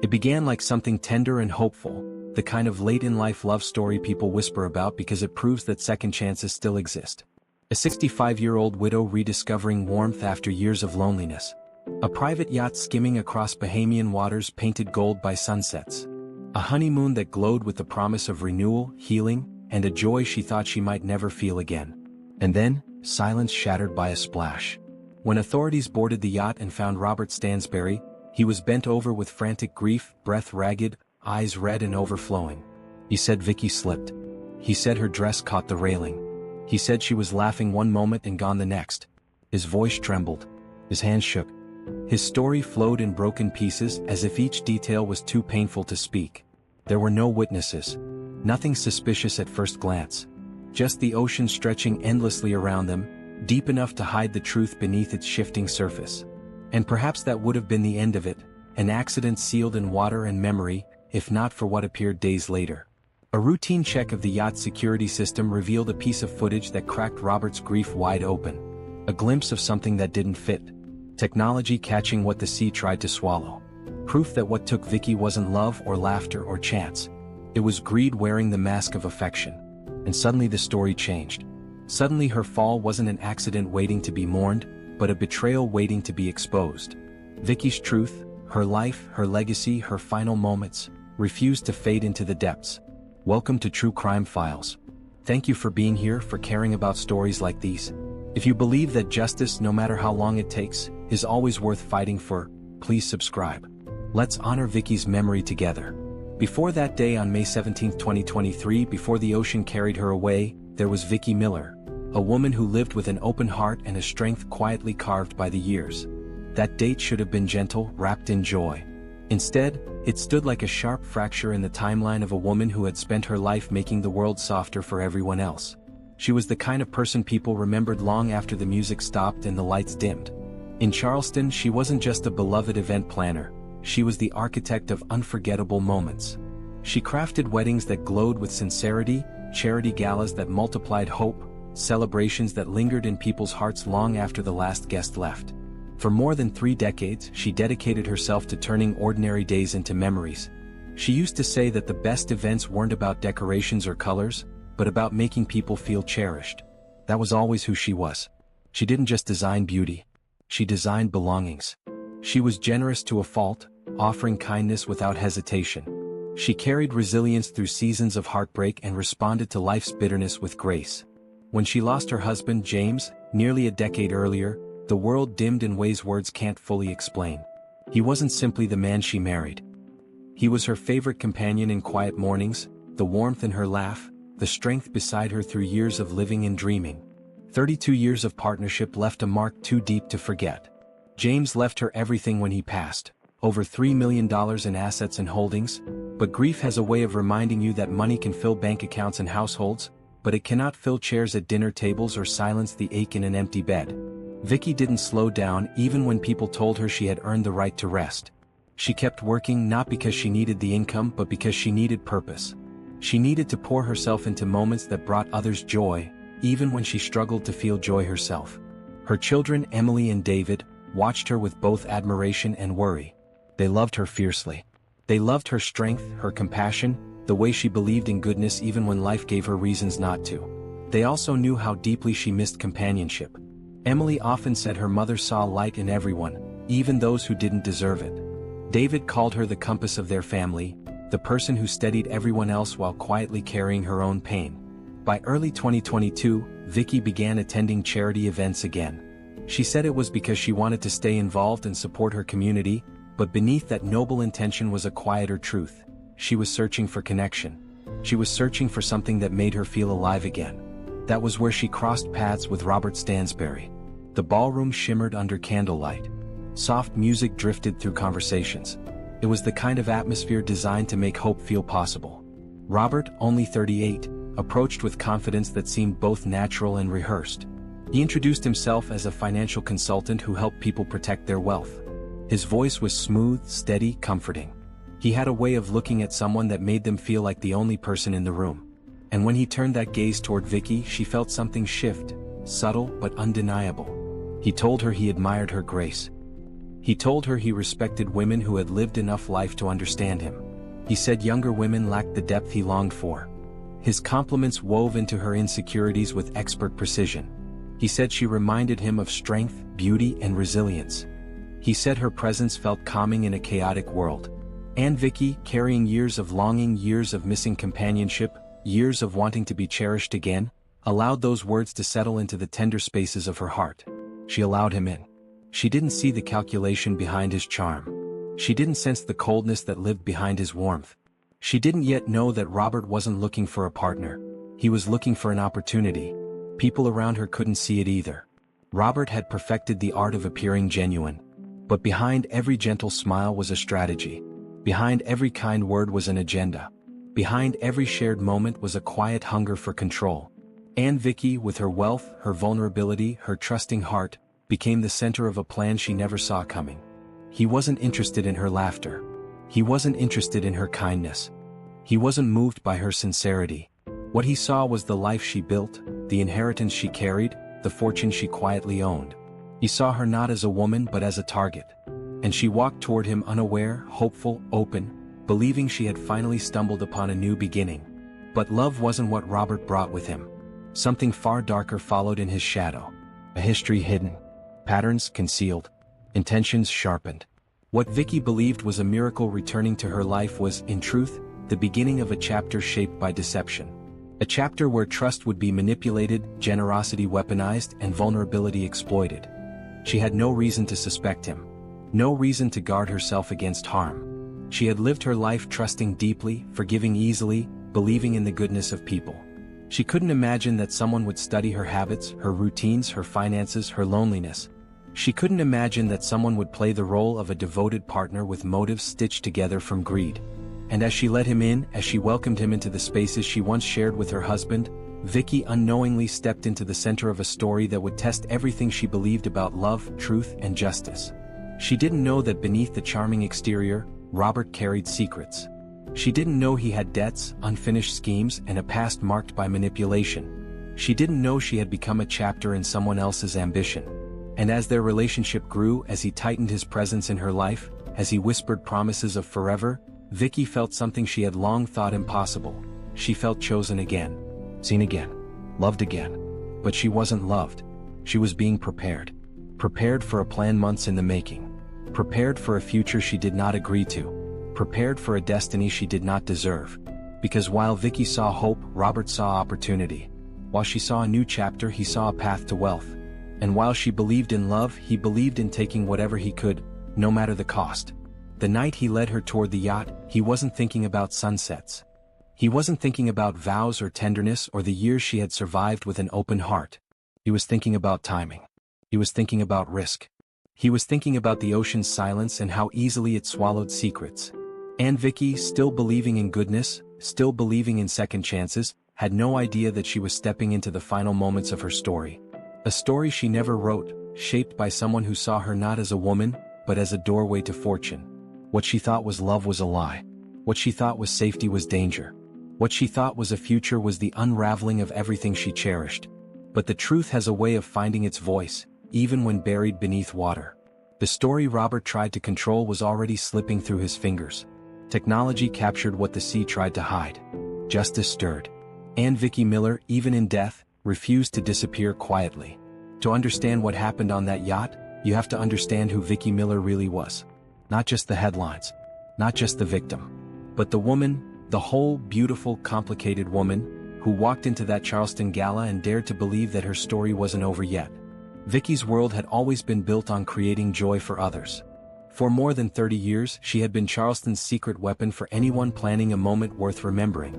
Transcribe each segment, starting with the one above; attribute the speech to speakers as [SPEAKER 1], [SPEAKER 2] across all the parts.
[SPEAKER 1] It began like something tender and hopeful, the kind of late-in-life love story people whisper about because it proves that second chances still exist. A 65-year-old widow rediscovering warmth after years of loneliness. A private yacht skimming across Bahamian waters painted gold by sunsets. A honeymoon that glowed with the promise of renewal, healing, and a joy she thought she might never feel again. And then, silence shattered by a splash. When authorities boarded the yacht and found Robert Stansbury, he was bent over with frantic grief, breath ragged, eyes red and overflowing. He said Vicky slipped. He said her dress caught the railing. He said she was laughing one moment and gone the next. His voice trembled. His hands shook. His story flowed in broken pieces as if each detail was too painful to speak. There were no witnesses. Nothing suspicious at first glance. Just the ocean stretching endlessly around them, deep enough to hide the truth beneath its shifting surface. And perhaps that would have been the end of it, an accident sealed in water and memory, if not for what appeared days later. A routine check of the yacht's security system revealed a piece of footage that cracked Robert's grief wide open. A glimpse of something that didn't fit. Technology catching what the sea tried to swallow. Proof that what took Vicky wasn't love or laughter or chance. It was greed wearing the mask of affection. And suddenly the story changed. Suddenly her fall wasn't an accident waiting to be mourned, but a betrayal waiting to be exposed. Vicky's truth, her life, her legacy, her final moments, refused to fade into the depths. Welcome to True Crime Files. Thank you for being here, for caring about stories like these. If you believe that justice, no matter how long it takes, is always worth fighting for, please subscribe. Let's honor Vicky's memory together. Before that day on May 17, 2023, before the ocean carried her away, there was Vicky Miller. A woman who lived with an open heart and a strength quietly carved by the years. That date should have been gentle, wrapped in joy. Instead, it stood like a sharp fracture in the timeline of a woman who had spent her life making the world softer for everyone else. She was the kind of person people remembered long after the music stopped and the lights dimmed. In Charleston, she wasn't just a beloved event planner, she was the architect of unforgettable moments. She crafted weddings that glowed with sincerity, charity galas that multiplied hope, celebrations that lingered in people's hearts long after the last guest left. For more than 3 decades, she dedicated herself to turning ordinary days into memories. She used to say that the best events weren't about decorations or colors, but about making people feel cherished. That was always who she was. She didn't just design beauty. She designed belongings. She was generous to a fault, offering kindness without hesitation. She carried resilience through seasons of heartbreak and responded to life's bitterness with grace. When she lost her husband, James, nearly a decade earlier, the world dimmed in ways words can't fully explain. He wasn't simply the man she married. He was her favorite companion in quiet mornings, the warmth in her laugh, the strength beside her through years of living and dreaming. 32 years of partnership left a mark too deep to forget. James left her everything when he passed, over $3 million in assets and holdings, but grief has a way of reminding you that money can fill bank accounts and households, but it cannot fill chairs at dinner tables or silence the ache in an empty bed. Vicky didn't slow down even when people told her she had earned the right to rest. She kept working not because she needed the income but because she needed purpose. She needed to pour herself into moments that brought others joy, even when she struggled to feel joy herself. Her children, Emily and David, watched her with both admiration and worry. They loved her fiercely. They loved her strength, her compassion, the way she believed in goodness even when life gave her reasons not to. They also knew how deeply she missed companionship. Emily often said her mother saw light in everyone, even those who didn't deserve it. David called her the compass of their family, the person who steadied everyone else while quietly carrying her own pain. By early 2022, Vicky began attending charity events again. She said it was because she wanted to stay involved and support her community, but beneath that noble intention was a quieter truth. She was searching for connection. She was searching for something that made her feel alive again. That was where she crossed paths with Robert Stansbury. The ballroom shimmered under candlelight. Soft music drifted through conversations. It was the kind of atmosphere designed to make hope feel possible. Robert, only 38, approached with confidence that seemed both natural and rehearsed. He introduced himself as a financial consultant who helped people protect their wealth. His voice was smooth, steady, comforting. He had a way of looking at someone that made them feel like the only person in the room. And when he turned that gaze toward Vicky, she felt something shift, subtle but undeniable. He told her he admired her grace. He told her he respected women who had lived enough life to understand him. He said younger women lacked the depth he longed for. His compliments wove into her insecurities with expert precision. He said she reminded him of strength, beauty, and resilience. He said her presence felt calming in a chaotic world. And Vicky, carrying years of longing, years of missing companionship, years of wanting to be cherished again, allowed those words to settle into the tender spaces of her heart. She allowed him in. She didn't see the calculation behind his charm. She didn't sense the coldness that lived behind his warmth. She didn't yet know that Robert wasn't looking for a partner. He was looking for an opportunity. People around her couldn't see it either. Robert had perfected the art of appearing genuine. But behind every gentle smile was a strategy. Behind every kind word was an agenda. Behind every shared moment was a quiet hunger for control. And Vicky, with her wealth, her vulnerability, her trusting heart, became the center of a plan she never saw coming. He wasn't interested in her laughter. He wasn't interested in her kindness. He wasn't moved by her sincerity. What he saw was the life she built, the inheritance she carried, the fortune she quietly owned. He saw her not as a woman but as a target. And she walked toward him unaware, hopeful, open, believing she had finally stumbled upon a new beginning. But love wasn't what Robert brought with him. Something far darker followed in his shadow. A history hidden. Patterns concealed. Intentions sharpened. What Vicky believed was a miracle returning to her life was, in truth, the beginning of a chapter shaped by deception. A chapter where trust would be manipulated, generosity weaponized, and vulnerability exploited. She had no reason to suspect him. No reason to guard herself against harm. She had lived her life trusting deeply, forgiving easily, believing in the goodness of people. She couldn't imagine that someone would study her habits, her routines, her finances, her loneliness. She couldn't imagine that someone would play the role of a devoted partner with motives stitched together from greed. And as she let him in, as she welcomed him into the spaces she once shared with her husband, Vicky unknowingly stepped into the center of a story that would test everything she believed about love, truth, and justice. She didn't know that beneath the charming exterior, Robert carried secrets. She didn't know he had debts, unfinished schemes, and a past marked by manipulation. She didn't know she had become a chapter in someone else's ambition. And as their relationship grew, as he tightened his presence in her life, as he whispered promises of forever, Vicky felt something she had long thought impossible. She felt chosen again. Seen again. Loved again. But she wasn't loved. She was being prepared. Prepared for a plan months in the making. Prepared for a future she did not agree to. Prepared for a destiny she did not deserve. Because while Vicky saw hope, Robert saw opportunity. While she saw a new chapter, he saw a path to wealth. And while she believed in love, he believed in taking whatever he could, no matter the cost. The night he led her toward the yacht, he wasn't thinking about sunsets. He wasn't thinking about vows or tenderness or the years she had survived with an open heart. He was thinking about timing. He was thinking about risk. He was thinking about the ocean's silence and how easily it swallowed secrets. And Vicky, still believing in goodness, still believing in second chances, had no idea that she was stepping into the final moments of her story. A story she never wrote, shaped by someone who saw her not as a woman, but as a doorway to fortune. What she thought was love was a lie. What she thought was safety was danger. What she thought was a future was the unraveling of everything she cherished. But the truth has a way of finding its voice, even when buried beneath water. The story Robert tried to control was already slipping through his fingers. Technology captured what the sea tried to hide. Justice stirred. And Vicky Miller, even in death, refused to disappear quietly. To understand what happened on that yacht, you have to understand who Vicky Miller really was. Not just the headlines. Not just the victim. But the woman, the whole beautiful, complicated woman, who walked into that Charleston gala and dared to believe that her story wasn't over yet. Vicky's world had always been built on creating joy for others. For more than 30 years, she had been Charleston's secret weapon for anyone planning a moment worth remembering.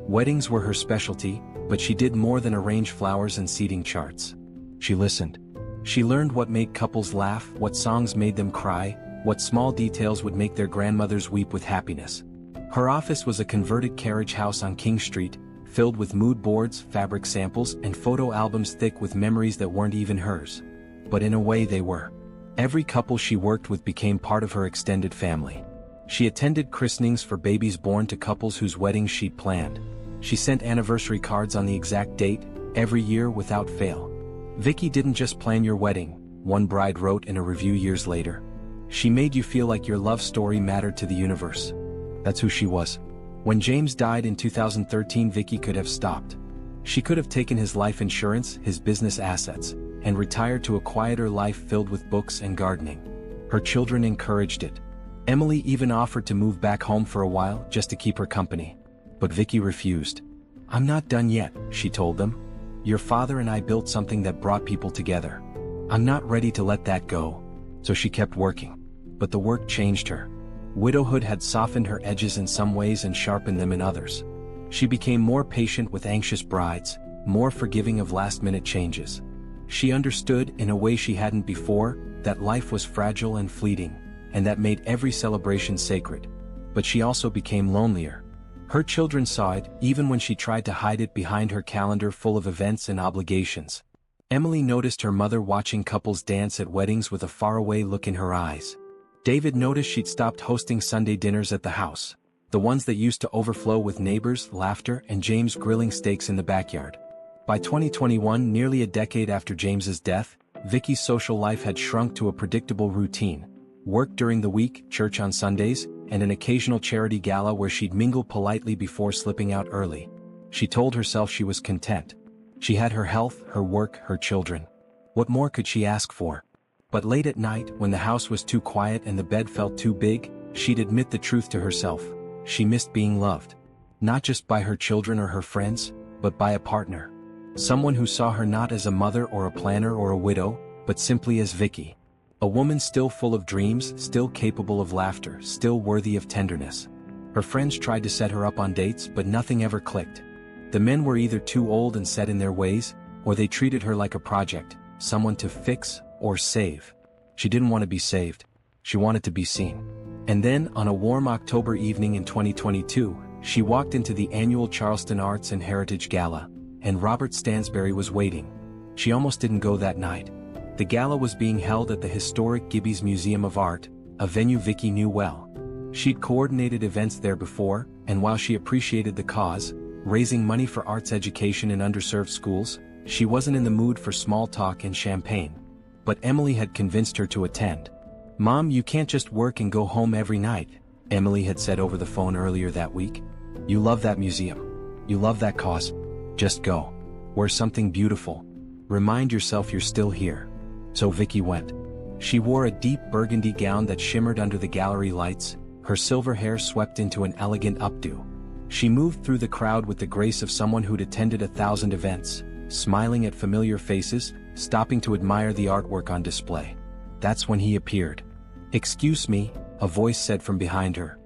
[SPEAKER 1] Weddings were her specialty, but she did more than arrange flowers and seating charts. She listened. She learned what made couples laugh, what songs made them cry, what small details would make their grandmothers weep with happiness. Her office was a converted carriage house on King Street, filled with mood boards, fabric samples, and photo albums thick with memories that weren't even hers. But in a way they were. Every couple she worked with became part of her extended family. She attended christenings for babies born to couples whose weddings she'd planned. She sent anniversary cards on the exact date, every year without fail. Vicky didn't just plan your wedding, one bride wrote in a review years later. She made you feel like your love story mattered to the universe. That's who she was. When James died in 2013, Vicky could have stopped. She could have taken his life insurance, his business assets, and retired to a quieter life filled with books and gardening. Her children encouraged it. Emily even offered to move back home for a while just to keep her company. But Vicky refused. "I'm not done yet," she told them. "Your father and I built something that brought people together. I'm not ready to let that go." So she kept working. But the work changed her. Widowhood had softened her edges in some ways and sharpened them in others. She became more patient with anxious brides, more forgiving of last-minute changes. She understood, in a way she hadn't before, that life was fragile and fleeting, and that made every celebration sacred. But she also became lonelier. Her children saw it, even when she tried to hide it behind her calendar full of events and obligations. Emily noticed her mother watching couples dance at weddings with a faraway look in her eyes. David noticed she'd stopped hosting Sunday dinners at the house, the ones that used to overflow with neighbors, laughter, and James grilling steaks in the backyard. By 2021, nearly a decade after James's death, Vicky's social life had shrunk to a predictable routine: work during the week, church on Sundays, and an occasional charity gala where she'd mingle politely before slipping out early. She told herself she was content. She had her health, her work, her children. What more could she ask for? But late at night, when the house was too quiet and the bed felt too big, she'd admit the truth to herself. She missed being loved. Not just by her children or her friends, but by a partner. Someone who saw her not as a mother or a planner or a widow, but simply as Vicky. A woman still full of dreams, still capable of laughter, still worthy of tenderness. Her friends tried to set her up on dates, but nothing ever clicked. The men were either too old and set in their ways, or they treated her like a project, someone to fix or save. She didn't want to be saved. She wanted to be seen. And then, on a warm October evening in 2022, she walked into the annual Charleston Arts and Heritage Gala, and Robert Stansbury was waiting. She almost didn't go that night. The gala was being held at the historic Gibby's Museum of Art, a venue Vicky knew well. She'd coordinated events there before, and while she appreciated the cause, raising money for arts education in underserved schools, she wasn't in the mood for small talk and champagne. But Emily had convinced her to attend. "Mom, you can't just work and go home every night," Emily had said over the phone earlier that week. "You love that museum. You love that cause. Just go. Wear something beautiful. Remind yourself you're still here." So Vicky went. She wore a deep burgundy gown that shimmered under the gallery lights, her silver hair swept into an elegant updo. She moved through the crowd with the grace of someone who'd attended 1,000 events, smiling at familiar faces, stopping to admire the artwork on display. That's when he appeared. "Excuse me," a voice said from behind her.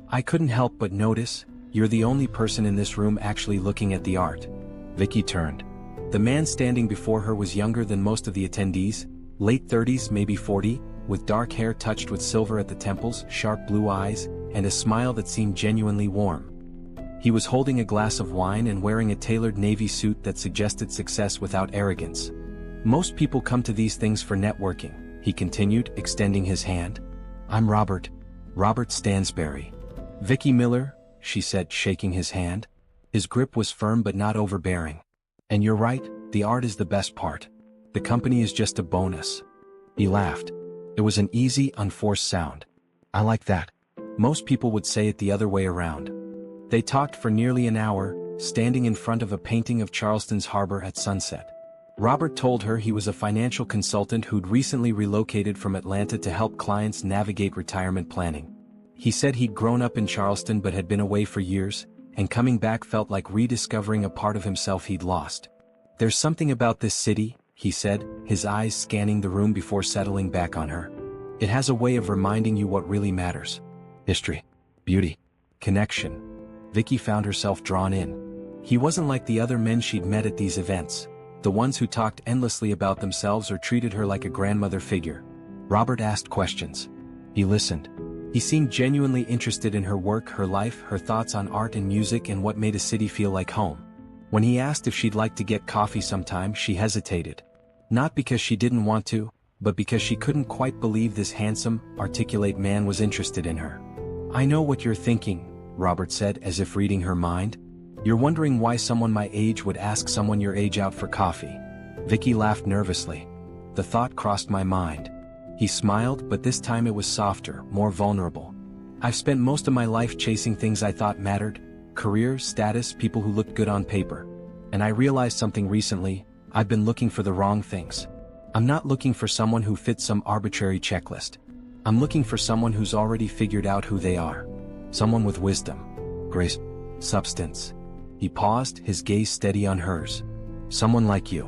[SPEAKER 1] "I couldn't help but notice, you're the only person in this room actually looking at the art." Vicky turned. The man standing before her was younger than most of the attendees, late 30s, maybe 40, with dark hair touched with silver at the temples, sharp blue eyes, and a smile that seemed genuinely warm. He was holding a glass of wine and wearing a tailored navy suit that suggested success without arrogance. "Most people come to these things for networking," he continued, extending his hand. "I'm Robert Stansbury." "Vicky Miller," she said, shaking his hand. His grip was firm but not overbearing. "And you're right, the art is the best part. The company is just a bonus." He laughed. It was an easy, unforced sound. "I like that. Most people would say it the other way around." They talked for nearly an hour, standing in front of a painting of Charleston's harbor at sunset. Robert told her he was a financial consultant who'd recently relocated from Atlanta to help clients navigate retirement planning. He said he'd grown up in Charleston but had been away for years, and coming back felt like rediscovering a part of himself he'd lost. "There's something about this city," he said, his eyes scanning the room before settling back on her. "It has a way of reminding you what really matters. History, beauty, connection." Vicky found herself drawn in. He wasn't like the other men she'd met at these events, the ones who talked endlessly about themselves or treated her like a grandmother figure. Robert asked questions. He listened. He seemed genuinely interested in her work, her life, her thoughts on art and music, and what made a city feel like home. When he asked if she'd like to get coffee sometime, she hesitated. Not because she didn't want to, but because she couldn't quite believe this handsome, articulate man was interested in her. "I know what you're thinking," Robert said, as if reading her mind. "You're wondering why someone my age would ask someone your age out for coffee." Vicky laughed nervously. "The thought crossed my mind." He smiled, but this time it was softer, more vulnerable. I've spent most of my life chasing things I thought mattered: career, status, people who looked good on paper. And I realized something recently: I've been looking for the wrong things. I'm not looking for someone who fits some arbitrary checklist. I'm looking for someone who's already figured out who they are. Someone with wisdom, grace, substance. He paused, his gaze steady on hers. Someone like you.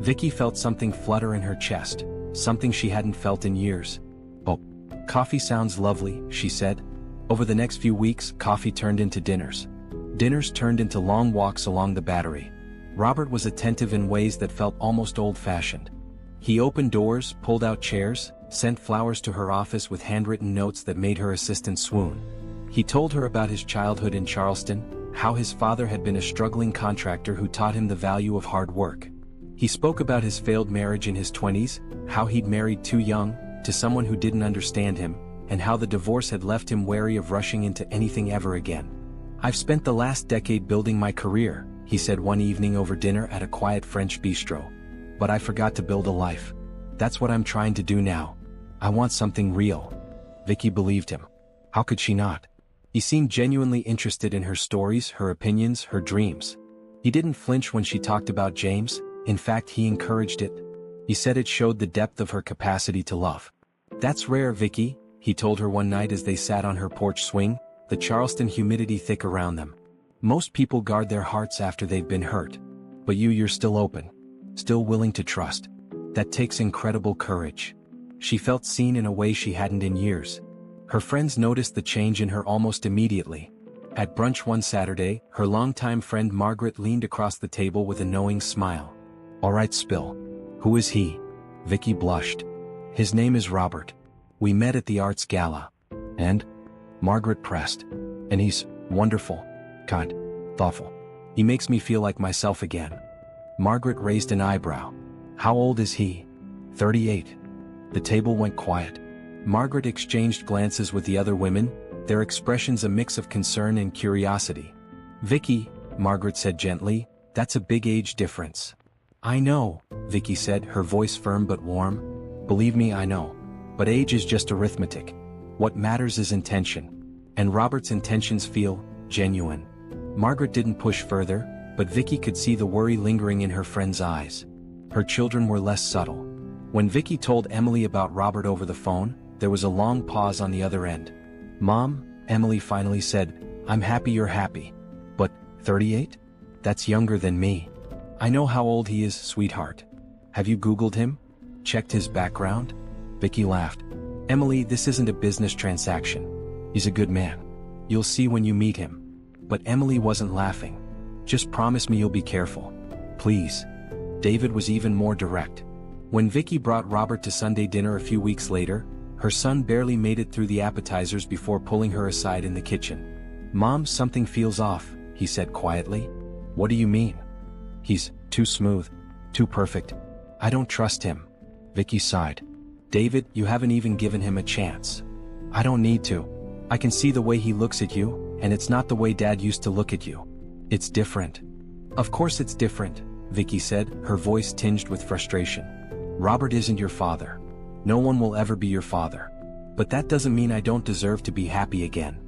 [SPEAKER 1] Vicky felt something flutter in her chest, something she hadn't felt in years. Oh, coffee sounds lovely, she said. Over the next few weeks, coffee turned into dinners. Dinners turned into long walks along the Battery. Robert was attentive in ways that felt almost old-fashioned. He opened doors, pulled out chairs, sent flowers to her office with handwritten notes that made her assistant swoon. He told her about his childhood in Charleston, how his father had been a struggling contractor who taught him the value of hard work. He spoke about his failed marriage in his 20s, how he'd married too young, to someone who didn't understand him, and how the divorce had left him wary of rushing into anything ever again. I've spent the last decade building my career, he said one evening over dinner at a quiet French bistro. But I forgot to build a life. That's what I'm trying to do now. I want something real. Vicky believed him. How could she not? He seemed genuinely interested in her stories, her opinions, her dreams. He didn't flinch when she talked about James. In fact, he encouraged it. He said it showed the depth of her capacity to love. That's rare, Vicky, he told her one night as they sat on her porch swing, the Charleston humidity thick around them. Most people guard their hearts after they've been hurt. But you're still open. Still willing to trust. That takes incredible courage. She felt seen in a way she hadn't in years. Her friends noticed the change in her almost immediately. At brunch one Saturday, her longtime friend Margaret leaned across the table with a knowing smile. All right, spill. Who is he? Vicky blushed. His name is Robert. We met at the arts gala. And? Margaret pressed. And he's wonderful, kind, thoughtful. He makes me feel like myself again. Margaret raised an eyebrow. How old is he? 38. The table went quiet. Margaret exchanged glances with the other women, their expressions a mix of concern and curiosity. Vicky, Margaret said gently, that's a big age difference. I know, Vicky said, her voice firm but warm. Believe me, I know. But age is just arithmetic. What matters is intention. And Robert's intentions feel genuine. Margaret didn't push further, but Vicky could see the worry lingering in her friend's eyes. Her children were less subtle. When Vicky told Emily about Robert over the phone, there was a long pause on the other end. Mom, Emily finally said, I'm happy you're happy. But, 38? That's younger than me. I know how old he is, sweetheart. Have you Googled him? Checked his background? Vicky laughed. Emily, this isn't a business transaction. He's a good man. You'll see when you meet him. But Emily wasn't laughing. Just promise me you'll be careful. Please. David was even more direct. When Vicky brought Robert to Sunday dinner a few weeks later, her son barely made it through the appetizers before pulling her aside in the kitchen. Mom, something feels off, he said quietly. What do you mean? He's too smooth, too perfect. I don't trust him. Vicky sighed. David, you haven't even given him a chance. I don't need to. I can see the way he looks at you, and it's not the way Dad used to look at you. It's different. Of course it's different, Vicky said, her voice tinged with frustration. Robert isn't your father. No one will ever be your father. But that doesn't mean I don't deserve to be happy again.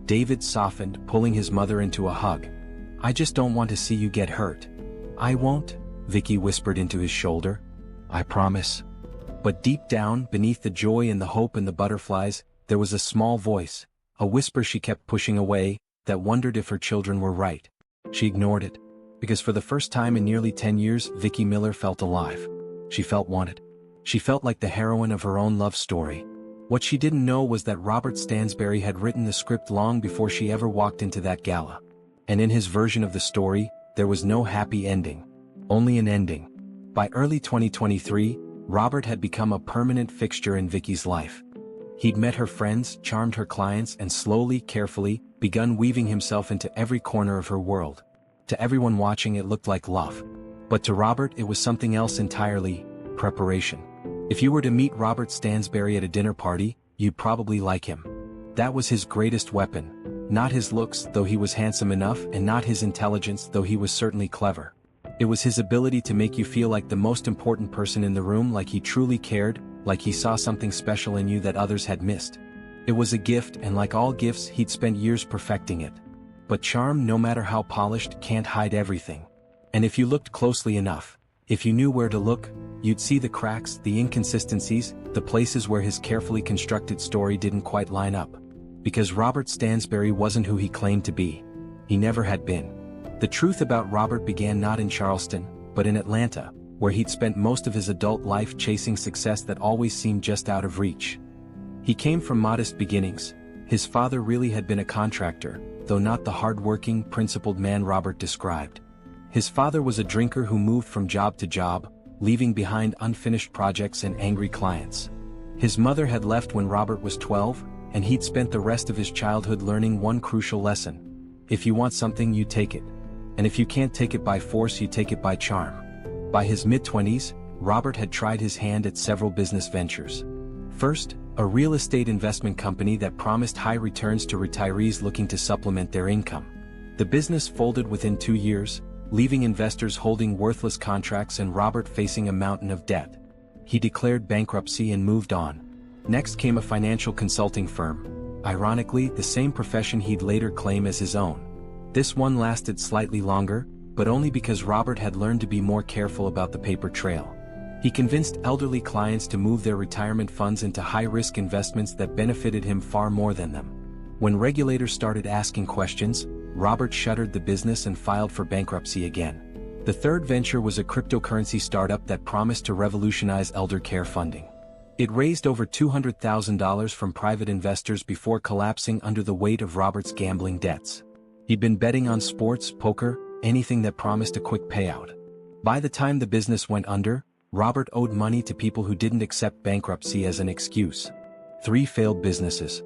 [SPEAKER 1] David softened, pulling his mother into a hug. I just don't want to see you get hurt. I won't, Vicky whispered into his shoulder. I promise. But deep down, beneath the joy and the hope and the butterflies, there was a small voice, a whisper she kept pushing away, that wondered if her children were right. She ignored it. Because for the first time in nearly 10 years, Vicky Miller felt alive. She felt wanted. She felt like the heroine of her own love story. What she didn't know was that Robert Stansbury had written the script long before she ever walked into that gala. And in his version of the story, there was no happy ending. Only an ending. By early 2023, Robert had become a permanent fixture in Vicky's life. He'd met her friends, charmed her clients, and slowly, carefully, begun weaving himself into every corner of her world. To everyone watching, it looked like love. But to Robert, it was something else entirely: preparation. If you were to meet Robert Stansbury at a dinner party, you'd probably like him. That was his greatest weapon. Not his looks, though he was handsome enough, and not his intelligence, though he was certainly clever. It was his ability to make you feel like the most important person in the room, like he truly cared, like he saw something special in you that others had missed. It was a gift, and like all gifts, he'd spent years perfecting it. But charm, no matter how polished, can't hide everything. And if you looked closely enough, if you knew where to look, you'd see the cracks, the inconsistencies, the places where his carefully constructed story didn't quite line up. Because Robert Stansbury wasn't who he claimed to be. He never had been. The truth about Robert began not in Charleston, but in Atlanta, where he'd spent most of his adult life chasing success that always seemed just out of reach. He came from modest beginnings. His father really had been a contractor, though not the hard-working, principled man Robert described. His father was a drinker who moved from job to job, leaving behind unfinished projects and angry clients. His mother had left when Robert was 12, and he'd spent the rest of his childhood learning one crucial lesson. If you want something, you take it. And if you can't take it by force, you take it by charm. By his mid-20s, Robert had tried his hand at several business ventures. First, a real estate investment company that promised high returns to retirees looking to supplement their income. The business folded within 2 years, leaving investors holding worthless contracts and Robert facing a mountain of debt. He declared bankruptcy and moved on. Next came a financial consulting firm. Ironically, the same profession he'd later claim as his own. This one lasted slightly longer, but only because Robert had learned to be more careful about the paper trail. He convinced elderly clients to move their retirement funds into high-risk investments that benefited him far more than them. When regulators started asking questions, Robert shuttered the business and filed for bankruptcy again. The third venture was a cryptocurrency startup that promised to revolutionize elder care funding. It raised over $200,000 from private investors before collapsing under the weight of Robert's gambling debts. He'd been betting on sports, poker, anything that promised a quick payout. By the time the business went under, Robert owed money to people who didn't accept bankruptcy as an excuse. 3 failed businesses,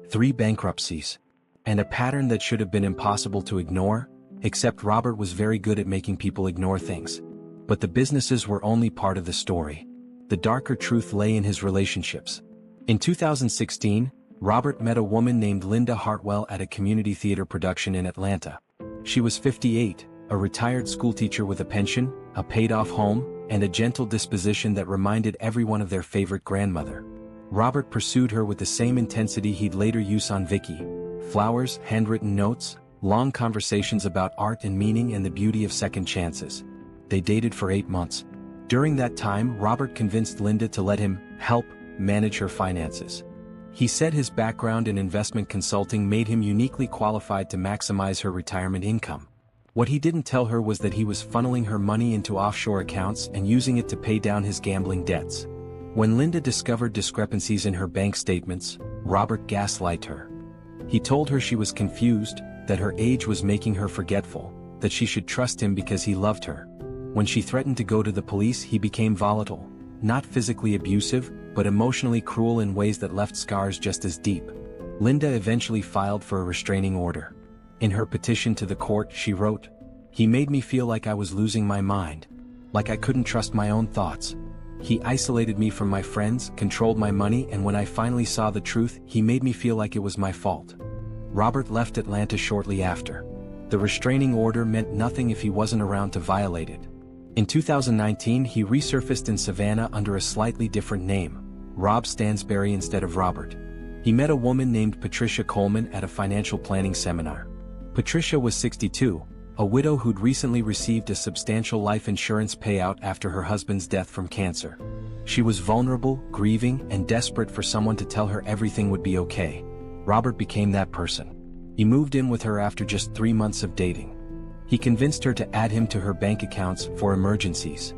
[SPEAKER 1] 3 bankruptcies, and a pattern that should have been impossible to ignore, except Robert was very good at making people ignore things. But the businesses were only part of the story. The darker truth lay in his relationships. In 2016, Robert met a woman named Linda Hartwell at a community theater production in Atlanta. She was 58, a retired schoolteacher with a pension, a paid-off home, and a gentle disposition that reminded everyone of their favorite grandmother. Robert pursued her with the same intensity he'd later use on Vicky. Flowers, handwritten notes, long conversations about art and meaning and the beauty of second chances. They dated for 8 months. During that time, Robert convinced Linda to let him help manage her finances. He said his background in investment consulting made him uniquely qualified to maximize her retirement income. What he didn't tell her was that he was funneling her money into offshore accounts and using it to pay down his gambling debts. When Linda discovered discrepancies in her bank statements, Robert gaslighted her. He told her she was confused, that her age was making her forgetful, that she should trust him because he loved her. When she threatened to go to the police, he became volatile, not physically abusive, but emotionally cruel in ways that left scars just as deep. Linda eventually filed for a restraining order. In her petition to the court, she wrote, "He made me feel like I was losing my mind, like I couldn't trust my own thoughts. He isolated me from my friends, controlled my money, and when I finally saw the truth, he made me feel like it was my fault." Robert left Atlanta shortly after. The restraining order meant nothing if he wasn't around to violate it. In 2019, he resurfaced in Savannah under a slightly different name, Rob Stansbury instead of Robert. He met a woman named Patricia Coleman at a financial planning seminar. Patricia was 62, a widow who'd recently received a substantial life insurance payout after her husband's death from cancer. She was vulnerable, grieving, and desperate for someone to tell her everything would be okay. Robert became that person. He moved in with her after just 3 months of dating. He convinced her to add him to her bank accounts for emergencies.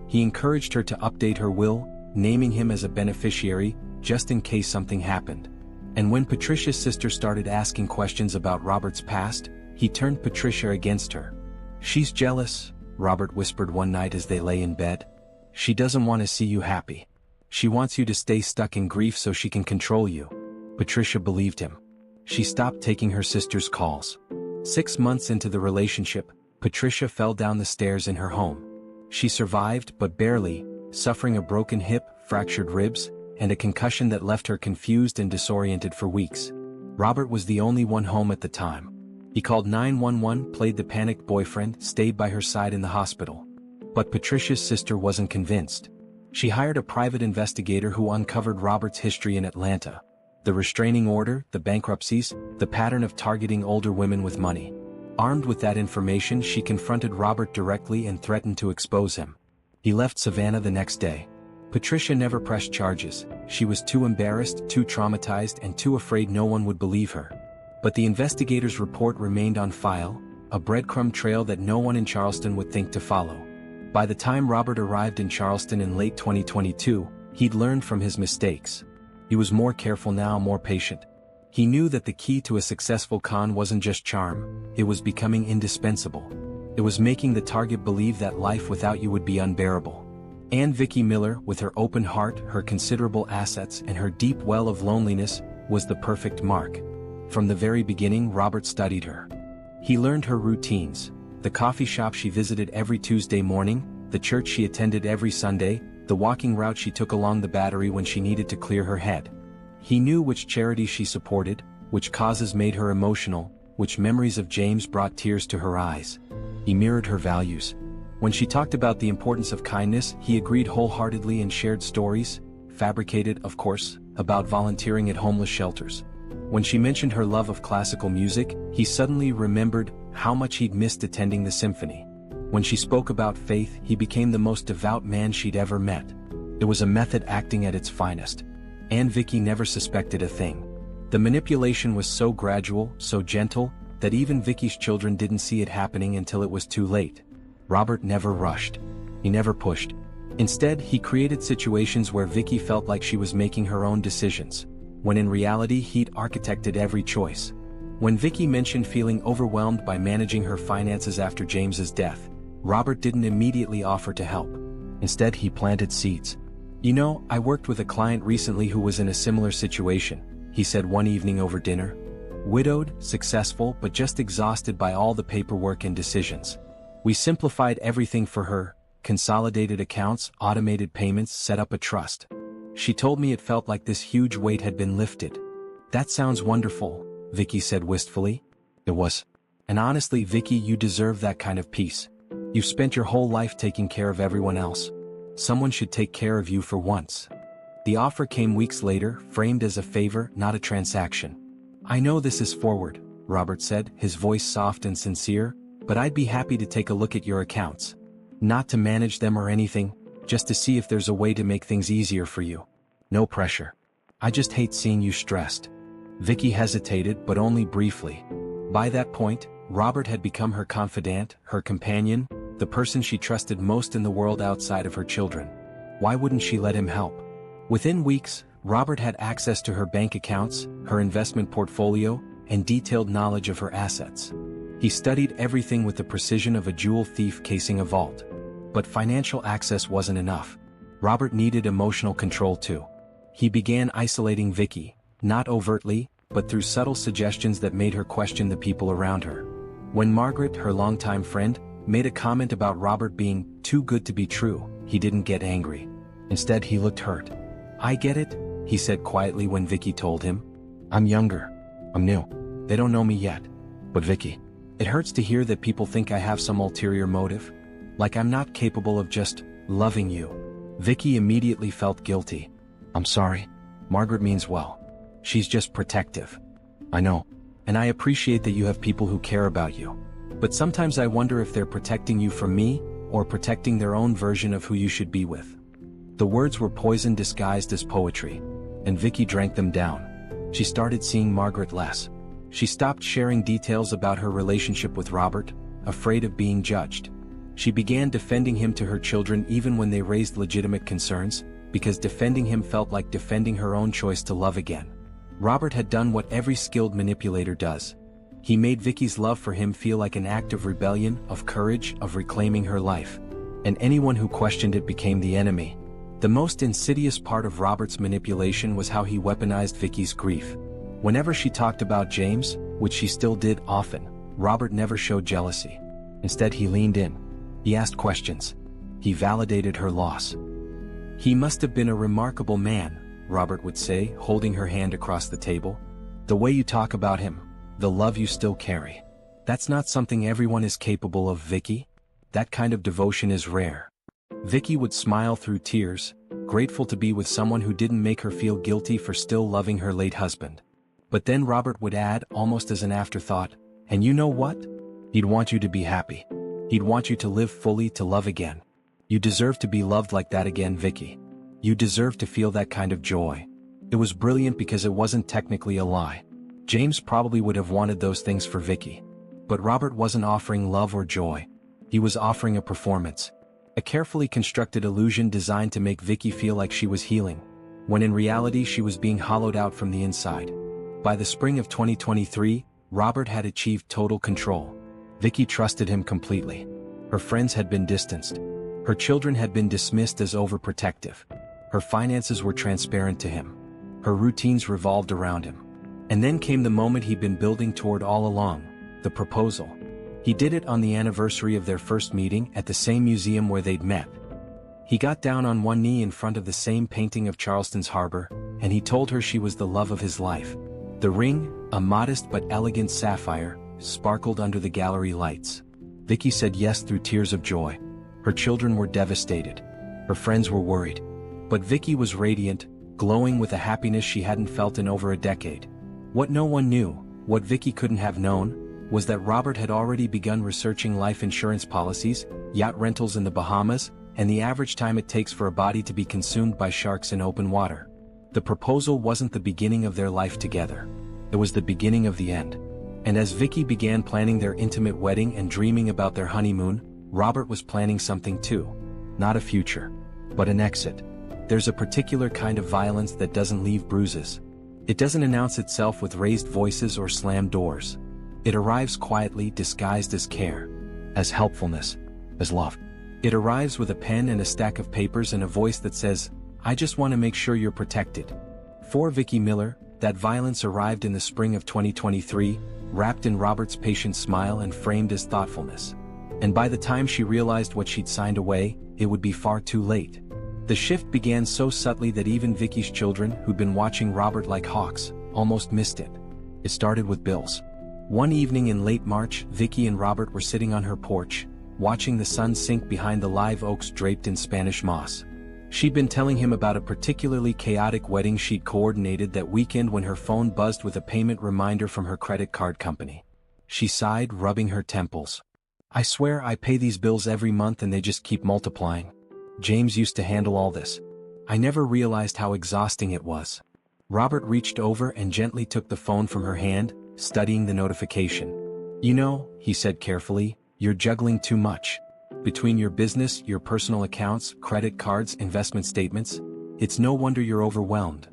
[SPEAKER 1] He encouraged her to update her will, naming him as a beneficiary, just in case something happened. And when Patricia's sister started asking questions about Robert's past, he turned Patricia against her. "She's jealous," Robert whispered one night as they lay in bed. "She doesn't want to see you happy. She wants you to stay stuck in grief so she can control you." Patricia believed him. She stopped taking her sister's calls. 6 months into the relationship, Patricia fell down the stairs in her home. She survived, but barely, suffering a broken hip, fractured ribs, and a concussion that left her confused and disoriented for weeks. Robert was the only one home at the time. He called 911, played the panicked boyfriend, stayed by her side in the hospital. But Patricia's sister wasn't convinced. She hired a private investigator who uncovered Robert's history in Atlanta. The restraining order, the bankruptcies, the pattern of targeting older women with money. Armed with that information, she confronted Robert directly and threatened to expose him. He left Savannah the next day. Patricia never pressed charges. She was too embarrassed, too traumatized, and too afraid no one would believe her. But the investigator's report remained on file, a breadcrumb trail that no one in Charleston would think to follow. By the time Robert arrived in Charleston in late 2022, he'd learned from his mistakes. He was more careful now, more patient. He knew that the key to a successful con wasn't just charm, it was becoming indispensable. It was making the target believe that life without you would be unbearable. And Vicky Miller, with her open heart, her considerable assets, and her deep well of loneliness, was the perfect mark. From the very beginning, Robert studied her. He learned her routines, the coffee shop she visited every Tuesday morning, the church she attended every Sunday, the walking route she took along the Battery when she needed to clear her head. He knew which charities she supported, which causes made her emotional, which memories of James brought tears to her eyes. He mirrored her values. When she talked about the importance of kindness, he agreed wholeheartedly and shared stories, fabricated, of course, about volunteering at homeless shelters. When she mentioned her love of classical music, he suddenly remembered how much he'd missed attending the symphony. When she spoke about faith, he became the most devout man she'd ever met. It was a method acting at its finest. And Vicky never suspected a thing. The manipulation was so gradual, so gentle, that even Vicky's children didn't see it happening until it was too late. Robert never rushed. He never pushed. Instead, he created situations where Vicky felt like she was making her own decisions, when in reality he'd architected every choice. When Vicky mentioned feeling overwhelmed by managing her finances after James's death, Robert didn't immediately offer to help. Instead, he planted seeds. "You know, I worked with a client recently who was in a similar situation," he said one evening over dinner. "Widowed, successful, but just exhausted by all the paperwork and decisions. We simplified everything for her, consolidated accounts, automated payments, set up a trust. She told me it felt like this huge weight had been lifted." "That sounds wonderful," Vicky said wistfully. "It was. And honestly, Vicky, you deserve that kind of peace. You've spent your whole life taking care of everyone else. Someone should take care of you for once." The offer came weeks later, framed as a favor, not a transaction. "I know this is forward," Robert said, his voice soft and sincere, "but I'd be happy to take a look at your accounts. Not to manage them or anything, just to see if there's a way to make things easier for you. No pressure. I just hate seeing you stressed." Vicky hesitated, but only briefly. By that point, Robert had become her confidant, her companion, the person she trusted most in the world outside of her children. Why wouldn't she let him help? Within weeks, Robert had access to her bank accounts, her investment portfolio, and detailed knowledge of her assets. He studied everything with the precision of a jewel thief casing a vault. But financial access wasn't enough. Robert needed emotional control too. He began isolating Vicky, not overtly, but through subtle suggestions that made her question the people around her. When Margaret, her longtime friend, made a comment about Robert being too good to be true, he didn't get angry. Instead, he looked hurt. "I get it," he said quietly when Vicky told him. "I'm younger. I'm new. They don't know me yet. But Vicky, it hurts to hear that people think I have some ulterior motive. Like I'm not capable of just loving you." Vicky immediately felt guilty. "I'm sorry. Margaret means well. She's just protective." "I know. And I appreciate that you have people who care about you. But sometimes I wonder if they're protecting you from me, or protecting their own version of who you should be with." The words were poison disguised as poetry, and Vicky drank them down. She started seeing Margaret less. She stopped sharing details about her relationship with Robert, afraid of being judged. She began defending him to her children even when they raised legitimate concerns, because defending him felt like defending her own choice to love again. Robert had done what every skilled manipulator does. He made Vicky's love for him feel like an act of rebellion, of courage, of reclaiming her life. And anyone who questioned it became the enemy. The most insidious part of Robert's manipulation was how he weaponized Vicky's grief. Whenever she talked about James, which she still did often, Robert never showed jealousy. Instead, he leaned in. He asked questions. He validated her loss. "He must have been a remarkable man," Robert would say, holding her hand across the table. "The way you talk about him, the love you still carry. That's not something everyone is capable of, Vicky. That kind of devotion is rare." Vicky would smile through tears, grateful to be with someone who didn't make her feel guilty for still loving her late husband. But then Robert would add, almost as an afterthought, "And you know what? He'd want you to be happy. He'd want you to live fully, to love again. You deserve to be loved like that again, Vicky. You deserve to feel that kind of joy." It was brilliant because it wasn't technically a lie. James probably would have wanted those things for Vicky. But Robert wasn't offering love or joy. He was offering a performance. A carefully constructed illusion designed to make Vicky feel like she was healing, when in reality she was being hollowed out from the inside. By the spring of 2023, Robert had achieved total control. Vicky trusted him completely. Her friends had been distanced. Her children had been dismissed as overprotective. Her finances were transparent to him. Her routines revolved around him. And then came the moment he'd been building toward all along, the proposal. He did it on the anniversary of their first meeting at the same museum where they'd met. He got down on one knee in front of the same painting of Charleston's harbor, and he told her she was the love of his life. The ring, a modest but elegant sapphire, sparkled under the gallery lights. Vicky said yes through tears of joy. Her children were devastated. Her friends were worried. But Vicky was radiant, glowing with a happiness she hadn't felt in over a decade. What no one knew, what Vicky couldn't have known, was that Robert had already begun researching life insurance policies, yacht rentals in the Bahamas, and the average time it takes for a body to be consumed by sharks in open water. The proposal wasn't the beginning of their life together. It was the beginning of the end. And as Vicky began planning their intimate wedding and dreaming about their honeymoon, Robert was planning something too. Not a future, but an exit. There's a particular kind of violence that doesn't leave bruises. It doesn't announce itself with raised voices or slammed doors. It arrives quietly, disguised as care, as helpfulness, as love. It arrives with a pen and a stack of papers and a voice that says, "I just want to make sure you're protected." For Vicky Miller, that violence arrived in the spring of 2023, wrapped in Robert's patient smile and framed as thoughtfulness. And by the time she realized what she'd signed away, it would be far too late. The shift began so subtly that even Vicky's children, who'd been watching Robert like hawks, almost missed it. It started with bills. One evening in late March, Vicky and Robert were sitting on her porch, watching the sun sink behind the live oaks draped in Spanish moss. She'd been telling him about a particularly chaotic wedding she'd coordinated that weekend when her phone buzzed with a payment reminder from her credit card company. She sighed, rubbing her temples. "I swear I pay these bills every month and they just keep multiplying. James used to handle all this. I never realized how exhausting it was." Robert reached over and gently took the phone from her hand, studying the notification. "You know," he said carefully, "you're juggling too much. Between your business, your personal accounts, credit cards, investment statements, it's no wonder you're overwhelmed."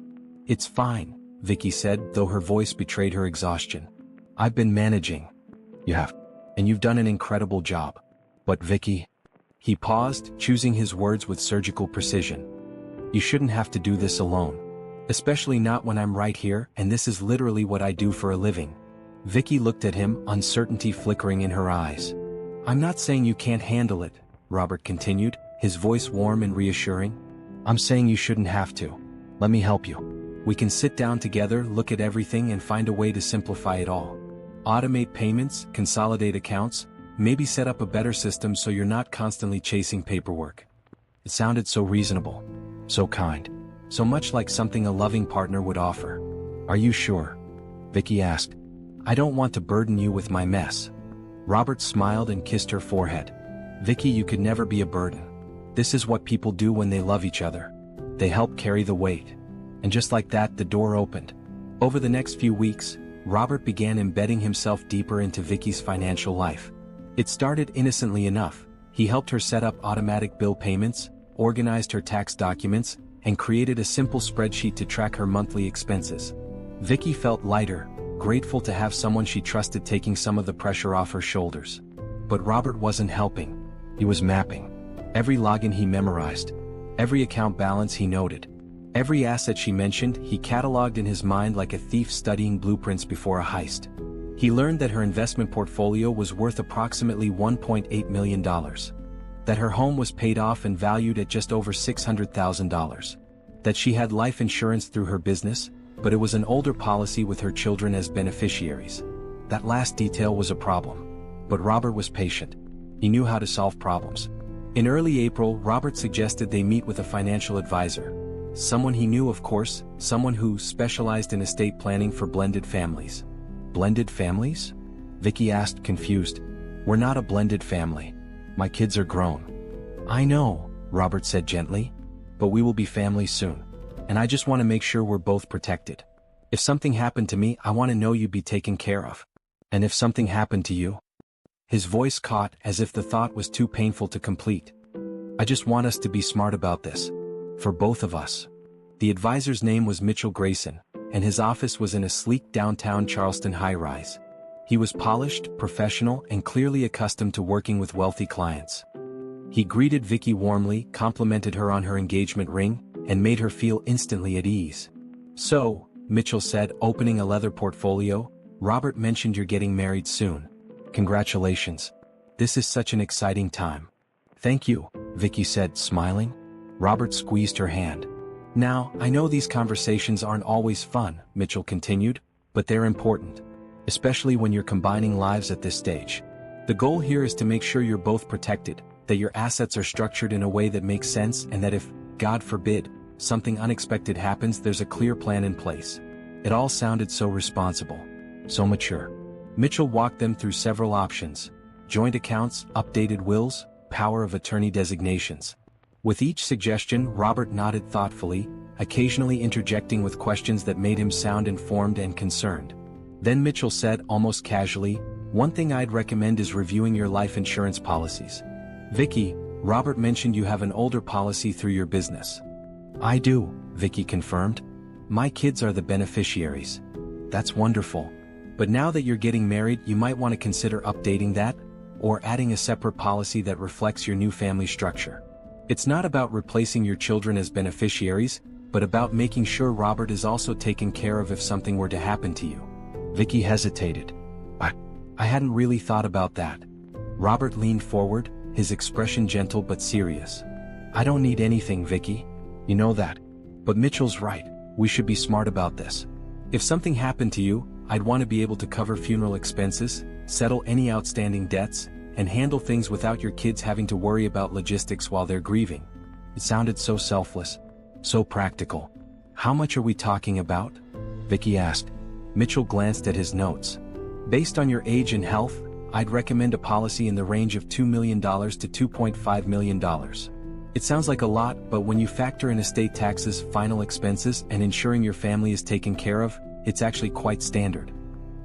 [SPEAKER 1] "It's fine," Vicky said, though her voice betrayed her exhaustion. "I've been managing." "You have. And you've done an incredible job. But Vicky..." He paused, choosing his words with surgical precision. "You shouldn't have to do this alone. Especially not when I'm right here, and this is literally what I do for a living." Vicky looked at him, uncertainty flickering in her eyes. "I'm not saying you can't handle it," Robert continued, his voice warm and reassuring. "I'm saying you shouldn't have to. Let me help you. We can sit down together, look at everything and find a way to simplify it all. Automate payments, consolidate accounts, maybe set up a better system so you're not constantly chasing paperwork." It sounded so reasonable, so kind, so much like something a loving partner would offer. "Are you sure?" Vicky asked. "I don't want to burden you with my mess." Robert smiled and kissed her forehead. "Vicky, you could never be a burden. This is what people do when they love each other. They help carry the weight." And just like that, the door opened. Over the next few weeks, Robert began embedding himself deeper into Vicky's financial life. It started innocently enough. He helped her set up automatic bill payments, organized her tax documents, and created a simple spreadsheet to track her monthly expenses. Vicky felt lighter, grateful to have someone she trusted taking some of the pressure off her shoulders. But Robert wasn't helping. He was mapping. Every login he memorized. Every account balance he noted. Every asset she mentioned, he cataloged in his mind like a thief studying blueprints before a heist. He learned that her investment portfolio was worth approximately $1.8 million. That her home was paid off and valued at just over $600,000. That she had life insurance through her business, but it was an older policy with her children as beneficiaries. That last detail was a problem. But Robert was patient. He knew how to solve problems. In early April, Robert suggested they meet with a financial advisor. Someone he knew, of course, someone who specialized in estate planning for blended families. Blended families? Vicky asked, confused. We're not a blended family. My kids are grown. I know, Robert said gently. But we will be family soon. And I just want to make sure we're both protected. If something happened to me, I want to know you'd be taken care of. And if something happened to you? His voice caught as if the thought was too painful to complete. I just want us to be smart about this. For both of us. The advisor's name was Mitchell Grayson, and his office was in a sleek downtown Charleston high-rise. He was polished, professional, and clearly accustomed to working with wealthy clients. He greeted Vicky warmly, complimented her on her engagement ring, and made her feel instantly at ease. So, Mitchell said, opening a leather portfolio, Robert mentioned you're getting married soon. Congratulations. This is such an exciting time. Thank you, Vicky said, smiling. Robert squeezed her hand. Now, I know these conversations aren't always fun, Mitchell continued, but they're important. Especially when you're combining lives at this stage. The goal here is to make sure you're both protected, that your assets are structured in a way that makes sense, and that if, God forbid, something unexpected happens, there's a clear plan in place. It all sounded so responsible. So mature. Mitchell walked them through several options. Joint accounts, updated wills, power of attorney designations. With each suggestion, Robert nodded thoughtfully, occasionally interjecting with questions that made him sound informed and concerned. Then Mitchell said, almost casually, one thing I'd recommend is reviewing your life insurance policies. Vicky, Robert mentioned you have an older policy through your business. I do, Vicky confirmed. My kids are the beneficiaries. That's wonderful. But now that you're getting married, you might want to consider updating that, or adding a separate policy that reflects your new family structure. It's not about replacing your children as beneficiaries, but about making sure Robert is also taken care of if something were to happen to you. Vicky hesitated. I hadn't really thought about that. Robert leaned forward, his expression gentle but serious. I don't need anything, Vicky. You know that. But Mitchell's right, we should be smart about this. If something happened to you, I'd want to be able to cover funeral expenses, settle any outstanding debts, and handle things without your kids having to worry about logistics while they're grieving. It sounded so selfless, so practical. How much are we talking about? Vicky asked. Mitchell glanced at his notes. Based on your age and health, I'd recommend a policy in the range of $2 million to $2.5 million. It sounds like a lot, but when you factor in estate taxes, final expenses, and ensuring your family is taken care of, it's actually quite standard.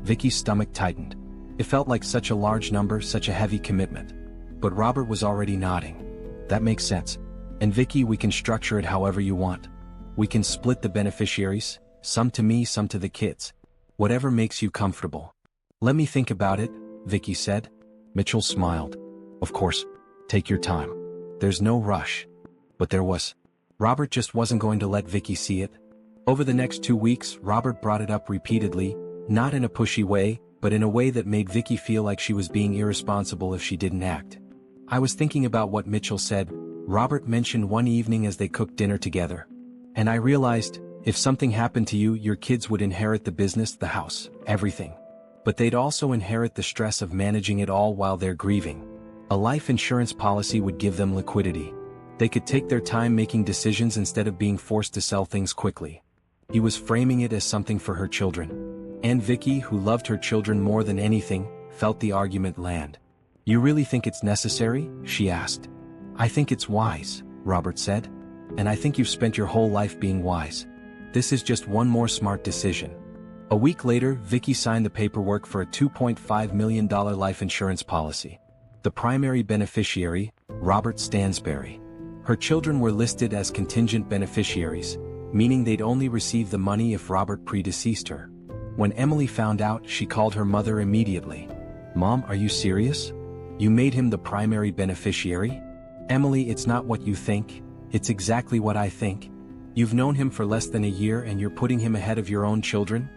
[SPEAKER 1] Vicky's stomach tightened. It felt like such a large number, such a heavy commitment. But Robert was already nodding. That makes sense. And Vicky, we can structure it however you want. We can split the beneficiaries, some to me, some to the kids. Whatever makes you comfortable. Let me think about it, Vicky said. Mitchell smiled. Of course, take your time. There's no rush. But there was. Robert just wasn't going to let Vicky see it. Over the next 2 weeks, Robert brought it up repeatedly, not in a pushy way, but in a way that made Vicky feel like she was being irresponsible if she didn't act. I was thinking about what Mitchell said, Robert mentioned one evening as they cooked dinner together. And I realized, if something happened to you, your kids would inherit the business, the house, everything. But they'd also inherit the stress of managing it all while they're grieving. A life insurance policy would give them liquidity. They could take their time making decisions instead of being forced to sell things quickly. He was framing it as something for her children. And Vicky, who loved her children more than anything, felt the argument land. You really think it's necessary? She asked. I think it's wise, Robert said. And I think you've spent your whole life being wise. This is just one more smart decision. A week later, Vicky signed the paperwork for a $2.5 million life insurance policy. The primary beneficiary, Robert Stansbury. Her children were listed as contingent beneficiaries, meaning they'd only receive the money if Robert predeceased her. When Emily found out, she called her mother immediately. Mom, are you serious? You made him the primary beneficiary? Emily, it's not what you think, it's exactly what I think. You've known him for less than a year and you're putting him ahead of your own children?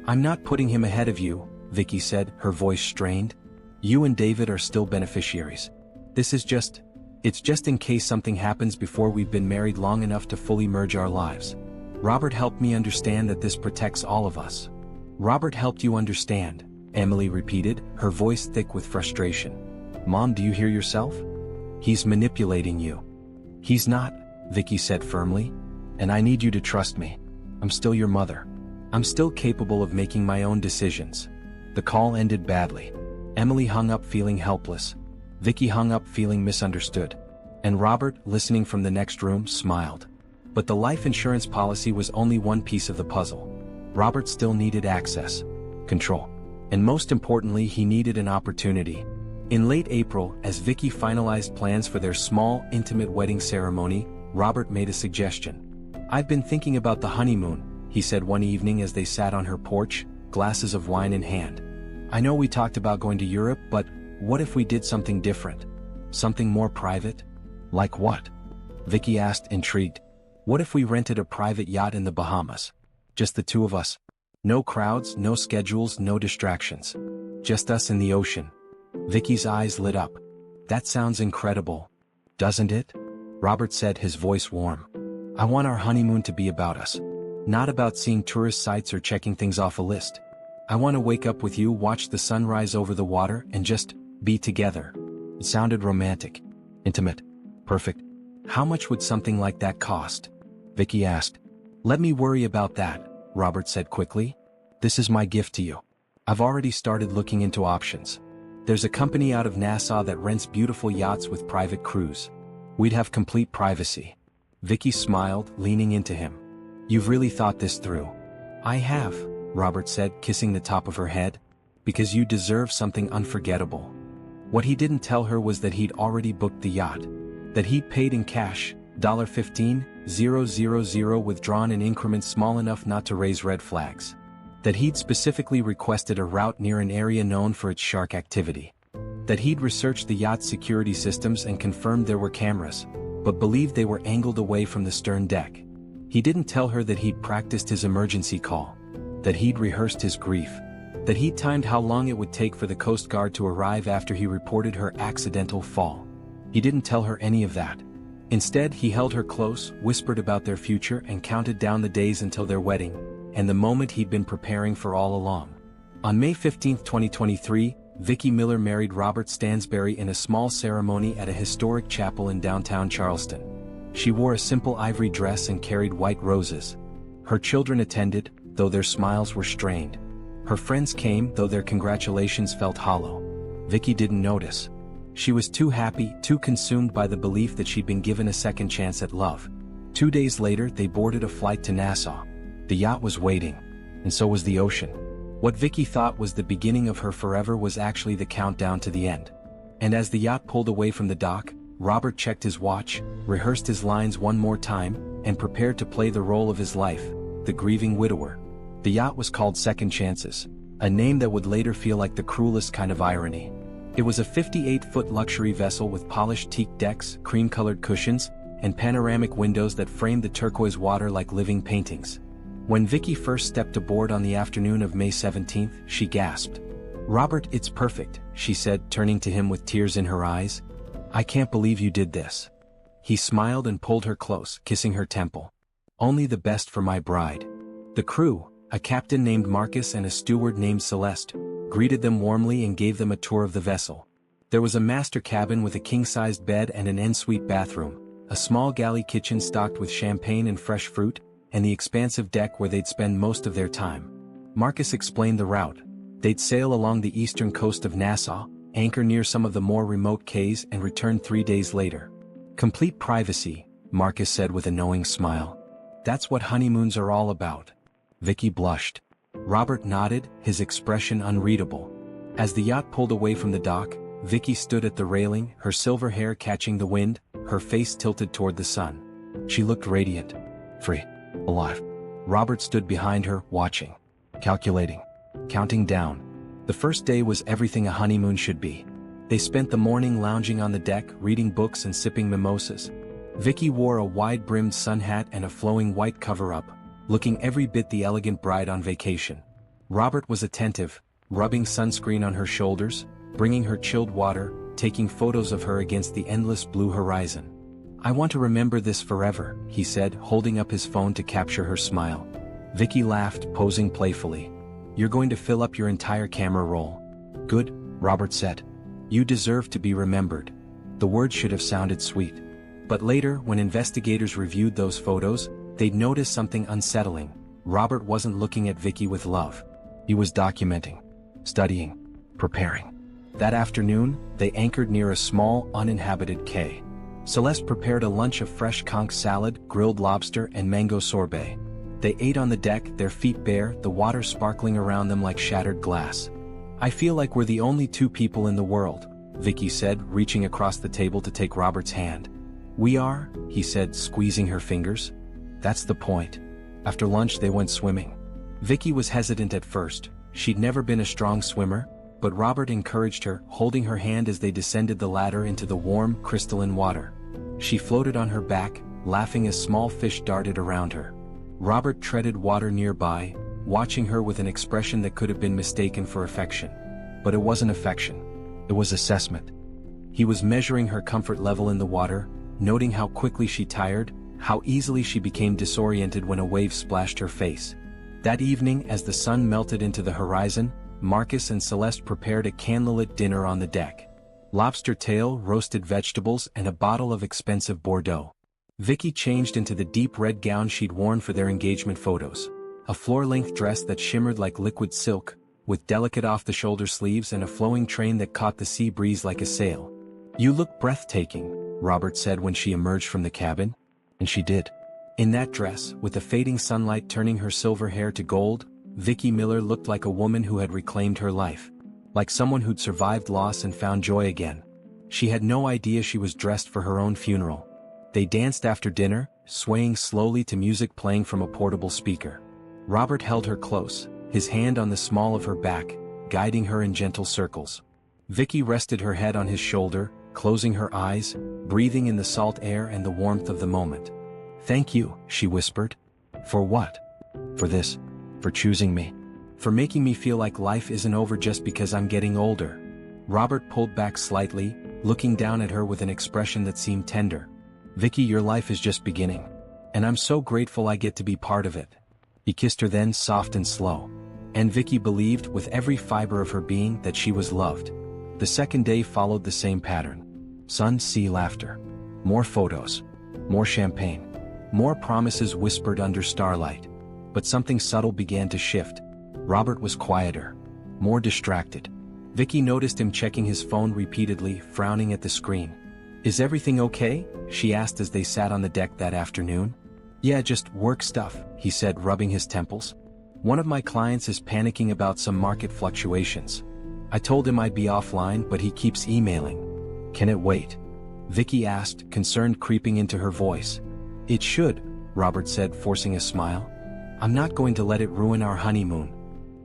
[SPEAKER 1] I'm not putting him ahead of you, Vicky said, her voice strained. You and David are still beneficiaries. It's just in case something happens before we've been married long enough to fully merge our lives. Robert helped me understand that this protects all of us. Robert helped you understand, Emily repeated, her voice thick with frustration. Mom, do you hear yourself? He's manipulating you." "He's not," Vicky said firmly. "And I need you to trust me. I'm still your mother. I'm still capable of making my own decisions." The call ended badly. Emily hung up feeling helpless. Vicky hung up feeling misunderstood. And Robert, listening from the next room, smiled. But the life insurance policy was only one piece of the puzzle. Robert still needed access, control, and most importantly, he needed an opportunity. In late April, as Vicky finalized plans for their small, intimate wedding ceremony, Robert made a suggestion. "I've been thinking about the honeymoon," he said one evening as they sat on her porch, glasses of wine in hand. "I know we talked about going to Europe, but what if we did something different? Something more private?" "Like what?" Vicky asked, intrigued. "What if we rented a private yacht in the Bahamas? Just the two of us. No crowds, no schedules, no distractions. Just us in the ocean." Vicky's eyes lit up. "That sounds incredible. Doesn't it?" Robert said, his voice warm. "I want our honeymoon to be about us. Not about seeing tourist sites or checking things off a list. I want to wake up with you, watch the sunrise over the water, and just be together." It sounded romantic, intimate, perfect. "How much would something like that cost?" Vicky asked. "Let me worry about that," Robert said quickly. "This is my gift to you. I've already started looking into options. There's a company out of Nassau that rents beautiful yachts with private crews. We'd have complete privacy." Vicky smiled, leaning into him. "You've really thought this through." "I have," Robert said, kissing the top of her head. "Because you deserve something unforgettable." What he didn't tell her was that he'd already booked the yacht. That he'd paid in cash, $15,000 withdrawn in increments small enough not to raise red flags. That he'd specifically requested a route near an area known for its shark activity. That he'd researched the yacht's security systems and confirmed there were cameras, but believed they were angled away from the stern deck. He didn't tell her that he'd practiced his emergency call. That he'd rehearsed his grief. That he'd timed how long it would take for the Coast Guard to arrive after he reported her accidental fall. He didn't tell her any of that. Instead, he held her close, whispered about their future, and counted down the days until their wedding, and the moment he'd been preparing for all along. On May 15, 2023, Vicky Miller married Robert Stansbury in a small ceremony at a historic chapel in downtown Charleston. She wore a simple ivory dress and carried white roses. Her children attended, though their smiles were strained. Her friends came, though their congratulations felt hollow. Vicky didn't notice. She was too happy, too consumed by the belief that she'd been given a second chance at love. 2 days later, they boarded a flight to Nassau. The yacht was waiting, and so was the ocean. What Vicky thought was the beginning of her forever was actually the countdown to the end. And as the yacht pulled away from the dock, Robert checked his watch, rehearsed his lines one more time, and prepared to play the role of his life, the grieving widower. The yacht was called Second Chances, a name that would later feel like the cruelest kind of irony. It was a 58-foot luxury vessel with polished teak decks, cream-colored cushions, and panoramic windows that framed the turquoise water like living paintings. When Vicky first stepped aboard on the afternoon of May 17th, she gasped. "Robert, it's perfect," she said, turning to him with tears in her eyes. "I can't believe you did this." He smiled and pulled her close, kissing her temple. "Only the best for my bride." The crew, a captain named Marcus and a steward named Celeste, greeted them warmly and gave them a tour of the vessel. There was a master cabin with a king-sized bed and an ensuite bathroom, a small galley kitchen stocked with champagne and fresh fruit, and the expansive deck where they'd spend most of their time. Marcus explained the route. They'd sail along the eastern coast of Nassau, anchor near some of the more remote cays, and return 3 days later. "Complete privacy," Marcus said with a knowing smile. "That's what honeymoons are all about." Vicky blushed. Robert nodded, his expression unreadable. As the yacht pulled away from the dock, Vicky stood at the railing, her silver hair catching the wind, her face tilted toward the sun. She looked radiant, free, alive. Robert stood behind her, watching, calculating, counting down. The first day was everything a honeymoon should be. They spent the morning lounging on the deck, reading books and sipping mimosas. Vicky wore a wide-brimmed sun hat and a flowing white cover-up, looking every bit the elegant bride on vacation. Robert was attentive, rubbing sunscreen on her shoulders, bringing her chilled water, taking photos of her against the endless blue horizon. "I want to remember this forever," he said, holding up his phone to capture her smile. Vicky laughed, posing playfully. "You're going to fill up your entire camera roll." "Good," Robert said. "You deserve to be remembered." The words should have sounded sweet. But later, when investigators reviewed those photos, they'd noticed something unsettling. Robert wasn't looking at Vicky with love. He was documenting, studying, preparing. That afternoon, they anchored near a small, uninhabited quay. Celeste prepared a lunch of fresh conch salad, grilled lobster, and mango sorbet. They ate on the deck, their feet bare, the water sparkling around them like shattered glass. "I feel like we're the only two people in the world," Vicky said, reaching across the table to take Robert's hand. "We are," he said, squeezing her fingers. "That's the point." After lunch they went swimming. Vicky was hesitant at first. She'd never been a strong swimmer, but Robert encouraged her, holding her hand as they descended the ladder into the warm, crystalline water. She floated on her back, laughing as small fish darted around her. Robert treaded water nearby, watching her with an expression that could have been mistaken for affection. But it wasn't affection. It was assessment. He was measuring her comfort level in the water, noting how quickly she tired, how easily she became disoriented when a wave splashed her face. That evening, as the sun melted into the horizon, Marcus and Celeste prepared a candlelit dinner on the deck. Lobster tail, roasted vegetables, and a bottle of expensive Bordeaux. Vicky changed into the deep red gown she'd worn for their engagement photos. A floor-length dress that shimmered like liquid silk, with delicate off-the-shoulder sleeves and a flowing train that caught the sea breeze like a sail. "You look breathtaking," Robert said when she emerged from the cabin. And she did. In that dress, with the fading sunlight turning her silver hair to gold, Vicky Miller looked like a woman who had reclaimed her life. Like someone who'd survived loss and found joy again. She had no idea she was dressed for her own funeral. They danced after dinner, swaying slowly to music playing from a portable speaker. Robert held her close, his hand on the small of her back, guiding her in gentle circles. Vicky rested her head on his shoulder, closing her eyes, breathing in the salt air and the warmth of the moment. "Thank you," she whispered. "For what?" "For this. For choosing me. For making me feel like life isn't over just because I'm getting older." Robert pulled back slightly, looking down at her with an expression that seemed tender. "Vicky, your life is just beginning. And I'm so grateful I get to be part of it." He kissed her then, soft and slow. And Vicky believed, with every fiber of her being, that she was loved. The second day followed the same pattern. Sun, sea, laughter. More photos. More champagne. More promises whispered under starlight. But something subtle began to shift. Robert was quieter. More distracted. Vicky noticed him checking his phone repeatedly, frowning at the screen. "Is everything okay?" she asked as they sat on the deck that afternoon. "Yeah, just work stuff," he said, rubbing his temples. "One of my clients is panicking about some market fluctuations. I told him I'd be offline, but he keeps emailing." "Can it wait?" Vicky asked, concern creeping into her voice. "It should," Robert said, forcing a smile. "I'm not going to let it ruin our honeymoon."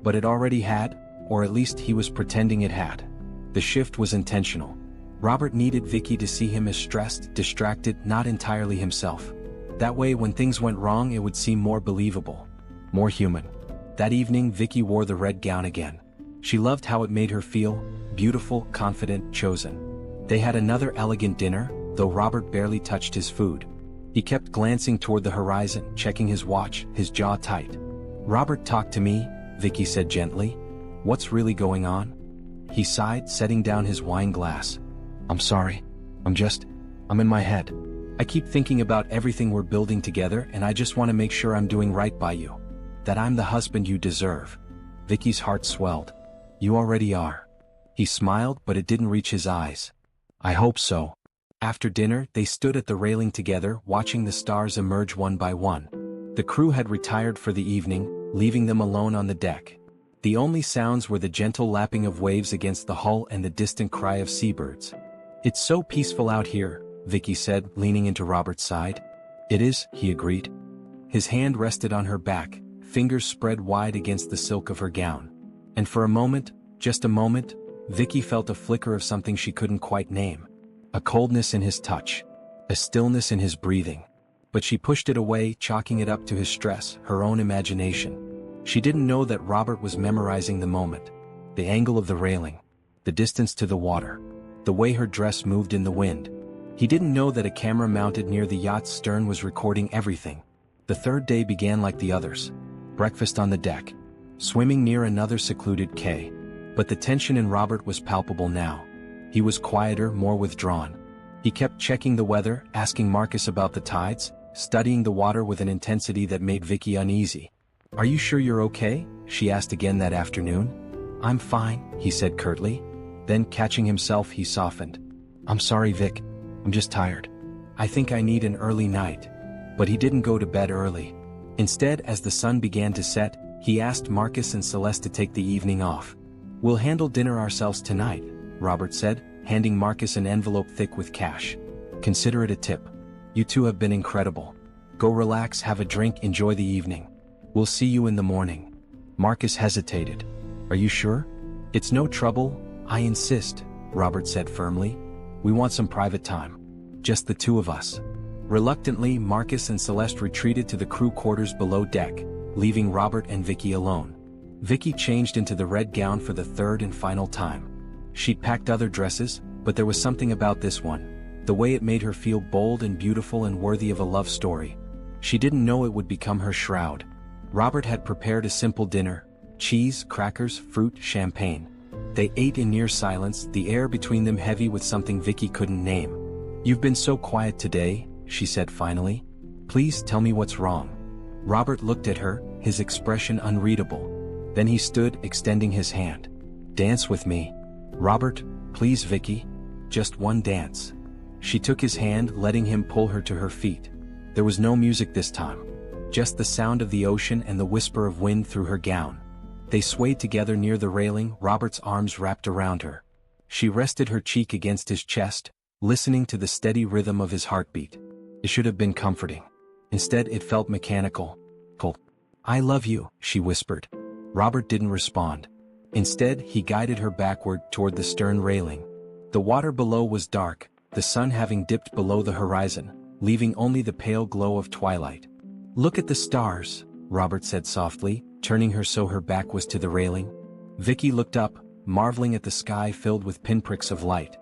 [SPEAKER 1] But it already had, or at least he was pretending it had. The shift was intentional. Robert needed Vicky to see him as stressed, distracted, not entirely himself. That way, when things went wrong, it would seem more believable. More human. That evening, Vicky wore the red gown again. She loved how it made her feel, beautiful, confident, chosen. They had another elegant dinner, though Robert barely touched his food. He kept glancing toward the horizon, checking his watch, his jaw tight. "Robert, talk to me," Vicky said gently. "What's really going on?" He sighed, setting down his wine glass. "I'm sorry. I'm in my head. I keep thinking about everything we're building together, and I just want to make sure I'm doing right by you. That I'm the husband you deserve." Vicky's heart swelled. "You already are." He smiled, but it didn't reach his eyes. "I hope so." After dinner, they stood at the railing together, watching the stars emerge one by one. The crew had retired for the evening, leaving them alone on the deck. The only sounds were the gentle lapping of waves against the hull and the distant cry of seabirds. "It's so peaceful out here," Vicky said, leaning into Robert's side. "It is," he agreed. His hand rested on her back, fingers spread wide against the silk of her gown. And for a moment, just a moment, Vicky felt a flicker of something she couldn't quite name. A coldness in his touch. A stillness in his breathing. But she pushed it away, chalking it up to his stress, her own imagination. She didn't know that Robert was memorizing the moment. The angle of the railing. The distance to the water. The way her dress moved in the wind. He didn't know that a camera mounted near the yacht's stern was recording everything. The third day began like the others. Breakfast on the deck. Swimming near another secluded quay. But the tension in Robert was palpable now. He was quieter, more withdrawn. He kept checking the weather, asking Marcus about the tides, studying the water with an intensity that made Vicky uneasy. "Are you sure you're okay?" she asked again that afternoon. "I'm fine," he said curtly. Then, catching himself, he softened. "I'm sorry, Vic. I'm just tired. I think I need an early night." But he didn't go to bed early. Instead, as the sun began to set, he asked Marcus and Celeste to take the evening off. "We'll handle dinner ourselves tonight," Robert said, handing Marcus an envelope thick with cash. "Consider it a tip. You two have been incredible. Go relax, have a drink, enjoy the evening. We'll see you in the morning." Marcus hesitated. "Are you sure?" "It's no trouble, I insist," Robert said firmly. "We want some private time. Just the two of us." Reluctantly, Marcus and Celeste retreated to the crew quarters below deck, leaving Robert and Vicky alone. Vicky changed into the red gown for the third and final time. She'd packed other dresses, but there was something about this one, the way it made her feel bold and beautiful and worthy of a love story. She didn't know it would become her shroud. Robert had prepared a simple dinner: cheese, crackers, fruit, champagne. They ate in near silence, the air between them heavy with something Vicky couldn't name. "You've been so quiet today," she said finally. "Please tell me what's wrong." Robert looked at her, his expression unreadable. Then he stood, extending his hand. "Dance with me." "Robert, please, Vicky. Just one dance." She took his hand, letting him pull her to her feet. There was no music this time. Just the sound of the ocean and the whisper of wind through her gown. They swayed together near the railing, Robert's arms wrapped around her. She rested her cheek against his chest, listening to the steady rhythm of his heartbeat. It should have been comforting. Instead, it felt mechanical. "Cold. I love you," she whispered. Robert didn't respond. Instead, he guided her backward toward the stern railing. The water below was dark, the sun having dipped below the horizon, leaving only the pale glow of twilight. "Look at the stars," Robert said softly, turning her so her back was to the railing. Vicky looked up, marveling at the sky filled with pinpricks of light.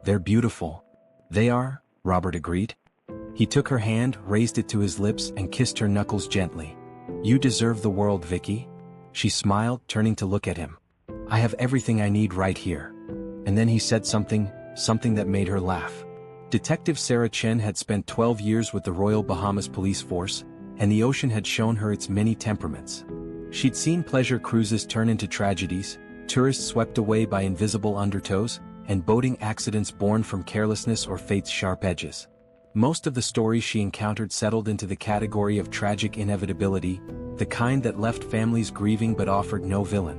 [SPEAKER 1] "They're beautiful." "They are," Robert agreed. He took her hand, raised it to his lips, and kissed her knuckles gently. "You deserve the world, Vicky." She smiled, turning to look at him. "I have everything I need right here." And then he said something that made her laugh. Detective Sarah Chen had spent 12 years with the Royal Bahamas Police Force, and the ocean had shown her its many temperaments. She'd seen pleasure cruises turn into tragedies, tourists swept away by invisible undertows, and boating accidents born from carelessness or fate's sharp edges. Most of the stories she encountered settled into the category of tragic inevitability, the kind that left families grieving but offered no villain.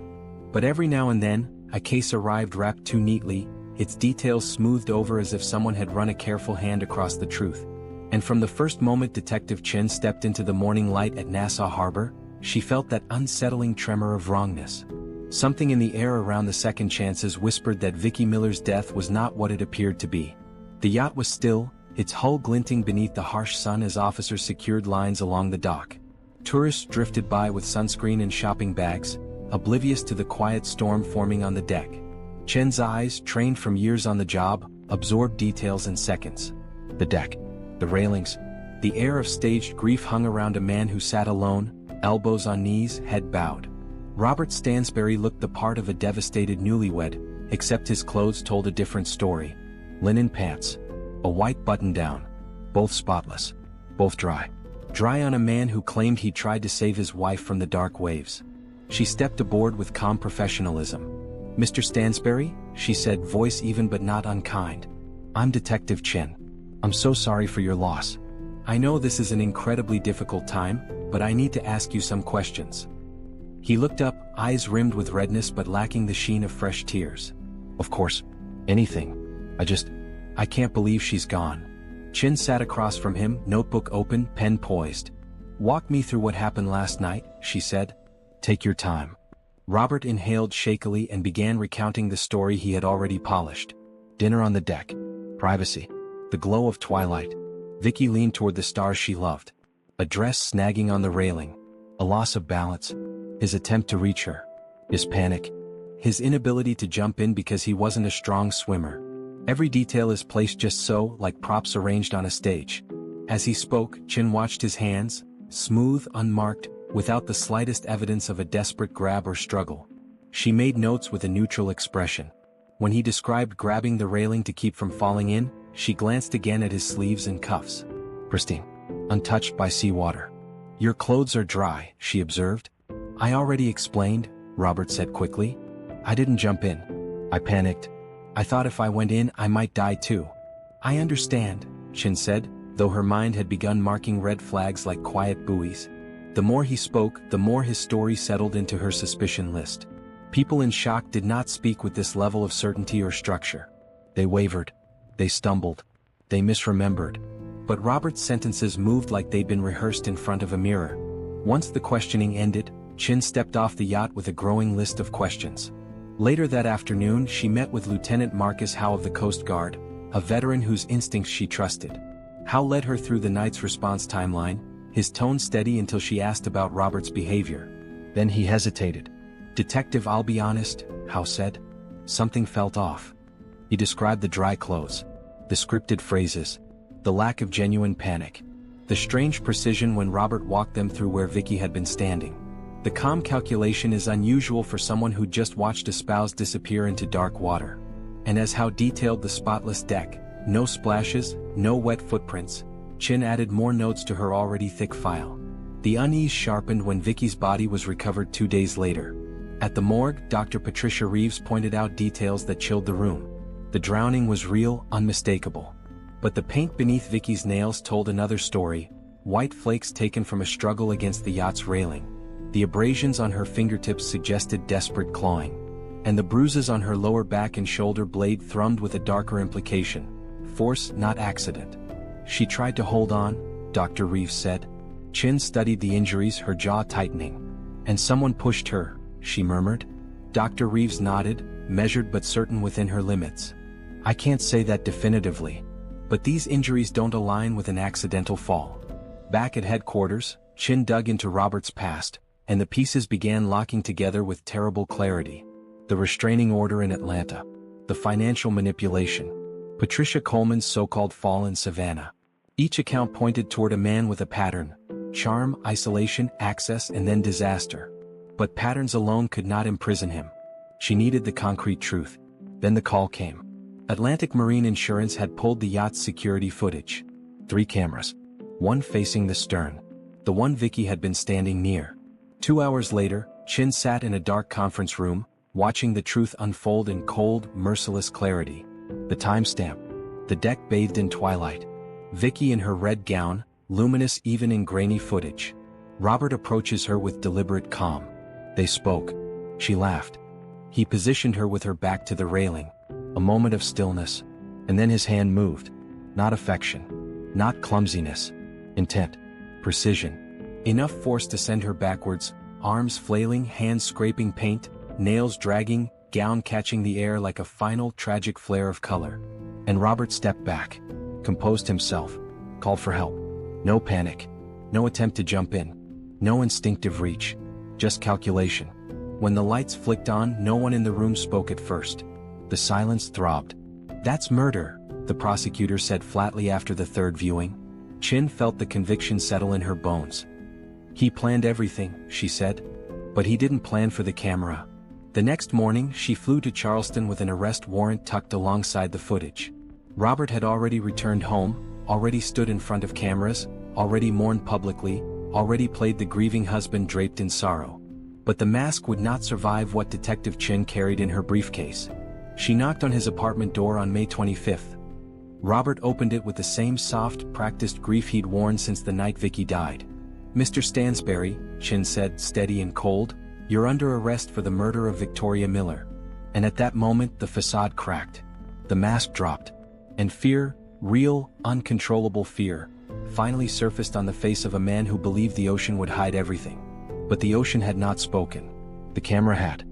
[SPEAKER 1] But every now and then, a case arrived wrapped too neatly, its details smoothed over as if someone had run a careful hand across the truth. And from the first moment Detective Chen stepped into the morning light at Nassau Harbor, she felt that unsettling tremor of wrongness. Something in the air around the second chances whispered that Vicky Miller's death was not what it appeared to be. The yacht was still, its hull glinting beneath the harsh sun as officers secured lines along the dock. Tourists drifted by with sunscreen and shopping bags, oblivious to the quiet storm forming on the deck. Chen's eyes, trained from years on the job, absorbed details in seconds. The deck, the railings, the air of staged grief hung around a man who sat alone, elbows on knees, head bowed. Robert Stansbury looked the part of a devastated newlywed, except his clothes told a different story. Linen pants, a white button-down, both spotless, both dry. Dry on a man who claimed he tried to save his wife from the dark waves. She stepped aboard with calm professionalism. "Mr. Stansbury," she said, voice even but not unkind. "I'm Detective Chen. I'm so sorry for your loss. I know this is an incredibly difficult time, but I need to ask you some questions." He looked up, eyes rimmed with redness but lacking the sheen of fresh tears. "Of course. Anything. I can't believe she's gone." Chen sat across from him, notebook open, pen poised. "Walk me through what happened last night," she said. "Take your time." Robert inhaled shakily and began recounting the story he had already polished. Dinner on the deck. Privacy. The glow of twilight. Vicky leaned toward the stars she loved. A dress snagging on the railing. A loss of balance. His attempt to reach her. His panic. His inability to jump in because he wasn't a strong swimmer. Every detail is placed just so, like props arranged on a stage. As he spoke, Chen watched his hands, smooth, unmarked, without the slightest evidence of a desperate grab or struggle. She made notes with a neutral expression. When he described grabbing the railing to keep from falling in, She glanced again at his sleeves and cuffs. Pristine. Untouched by seawater. Your clothes are dry, she observed. I already explained, Robert said quickly. I didn't jump in. I panicked. I thought if I went in I might die too. I understand, Chin said, though her mind had begun marking red flags like quiet buoys. The more he spoke, the more his story settled into her suspicion list. People in shock did not speak with this level of certainty or structure. They wavered. They stumbled. They misremembered. But Robert's sentences moved like they'd been rehearsed in front of a mirror. Once the questioning ended, Chin stepped off the yacht with a growing list of questions. Later that afternoon she met with Lieutenant Marcus Howe of the Coast Guard, a veteran whose instincts she trusted. Howe led her through the night's response timeline, his tone steady until she asked about Robert's behavior. Then he hesitated. Detective, I'll be honest, Howe said. Something felt off. He described the dry clothes, the scripted phrases, the lack of genuine panic, the strange precision when Robert walked them through where Vicky had been standing. The calm calculation is unusual for someone who just watched a spouse disappear into dark water. And as Howe detailed the spotless deck, no splashes, no wet footprints, Chin added more notes to her already thick file. The unease sharpened when Vicky's body was recovered 2 days later. At the morgue, Dr. Patricia Reeves pointed out details that chilled the room. The drowning was real, unmistakable. But the paint beneath Vicky's nails told another story, white flakes taken from a struggle against the yacht's railing. The abrasions on her fingertips suggested desperate clawing. And the bruises on her lower back and shoulder blade thrummed with a darker implication. Force, not accident. She tried to hold on, Dr. Reeves said. Chin studied the injuries, her jaw tightening. And someone pushed her, she murmured. Dr. Reeves nodded, measured but certain within her limits. I can't say that definitively. But these injuries don't align with an accidental fall. Back at headquarters, Chin dug into Robert's past, and the pieces began locking together with terrible clarity. The restraining order in Atlanta. The financial manipulation. Patricia Coleman's so-called fall in Savannah. Each account pointed toward a man with a pattern. Charm, isolation, access, and then disaster. But patterns alone could not imprison him. She needed the concrete truth. Then the call came. Atlantic Marine Insurance had pulled the yacht's security footage. 3 cameras. One facing the stern. The one Vicky had been standing near. 2 hours later, Chin sat in a dark conference room, watching the truth unfold in cold, merciless clarity. The timestamp. The deck bathed in twilight. Vicky in her red gown, luminous even in grainy footage. Robert approaches her with deliberate calm. They spoke. She laughed. He positioned her with her back to the railing. A moment of stillness. And then his hand moved. Not affection. Not clumsiness. Intent. Precision. Enough force to send her backwards, arms flailing, hands scraping paint, nails dragging, gown catching the air like a final tragic flare of color. And Robert stepped back. Composed himself. Called for help. No panic. No attempt to jump in. No instinctive reach. Just calculation. When the lights flicked on, no one in the room spoke at first. The silence throbbed. That's murder, the prosecutor said flatly after the third viewing. Chin felt the conviction settle in her bones. He planned everything, she said. But he didn't plan for the camera. The next morning, she flew to Charleston with an arrest warrant tucked alongside the footage. Robert had already returned home, already stood in front of cameras, already mourned publicly, already played the grieving husband draped in sorrow. But the mask would not survive what Detective Chin carried in her briefcase. She knocked on his apartment door on May 25th. Robert opened it with the same soft, practiced grief he'd worn since the night Vicky died. Mr. Stansbury, Chin said, steady and cold, you're under arrest for the murder of Victoria Miller. And at that moment the facade cracked. The mask dropped. And fear, real, uncontrollable fear, finally surfaced on the face of a man who believed the ocean would hide everything. But the ocean had not spoken. The camera had.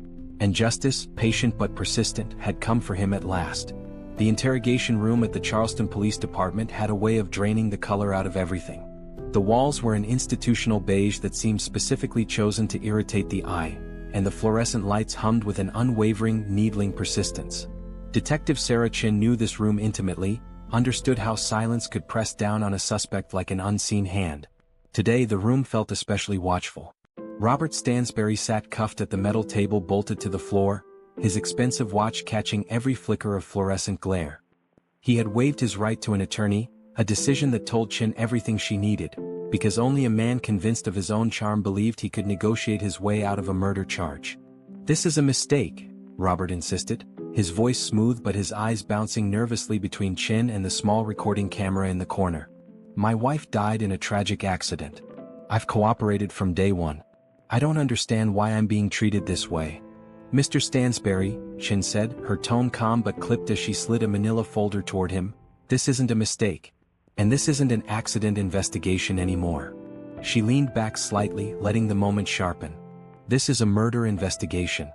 [SPEAKER 1] And justice, patient but persistent, had come for him at last. The interrogation room at the Charleston Police Department had a way of draining the color out of everything. The walls were an institutional beige that seemed specifically chosen to irritate the eye, and the fluorescent lights hummed with an unwavering, needling persistence. Detective Sarah Chin knew this room intimately, understood how silence could press down on a suspect like an unseen hand. Today the room felt especially watchful. Robert Stansbury sat cuffed at the metal table bolted to the floor, his expensive watch catching every flicker of fluorescent glare. He had waived his right to an attorney, a decision that told Chin everything she needed, because only a man convinced of his own charm believed he could negotiate his way out of a murder charge. "This is a mistake," Robert insisted, his voice smooth but his eyes bouncing nervously between Chin and the small recording camera in the corner. "My wife died in a tragic accident. I've cooperated from day one. I don't understand why I'm being treated this way." "Mr. Stansbury," Chin said, her tone calm but clipped as she slid a manila folder toward him, "this isn't a mistake. And this isn't an accident investigation anymore." She leaned back slightly, letting the moment sharpen. "This is a murder investigation.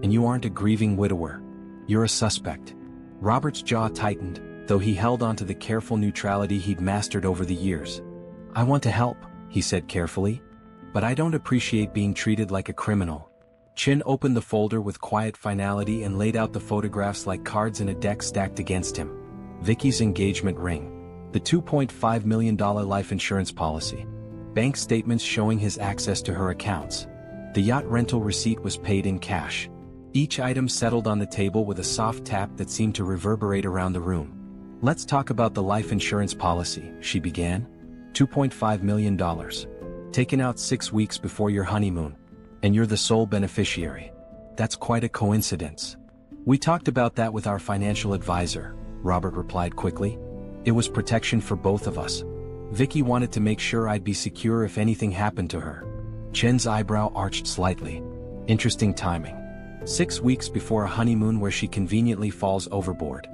[SPEAKER 1] And you aren't a grieving widower. You're a suspect." Robert's jaw tightened, though he held on to the careful neutrality he'd mastered over the years. "I want to help," he said carefully. "But I don't appreciate being treated like a criminal." Chin opened the folder with quiet finality and laid out the photographs like cards in a deck stacked against him. Vicky's engagement ring. The $2.5 million life insurance policy. Bank statements showing his access to her accounts. The yacht rental receipt was paid in cash. Each item settled on the table with a soft tap that seemed to reverberate around the room. "Let's talk about the life insurance policy," she began. $2.5 million. Taken out 6 weeks before your honeymoon. And you're the sole beneficiary. That's quite a coincidence. "We talked about that with our financial advisor," Robert replied quickly. "It was protection for both of us. Vicky wanted to make sure I'd be secure if anything happened to her." Chin's eyebrow arched slightly. "Interesting timing. 6 weeks before a honeymoon where she conveniently falls overboard."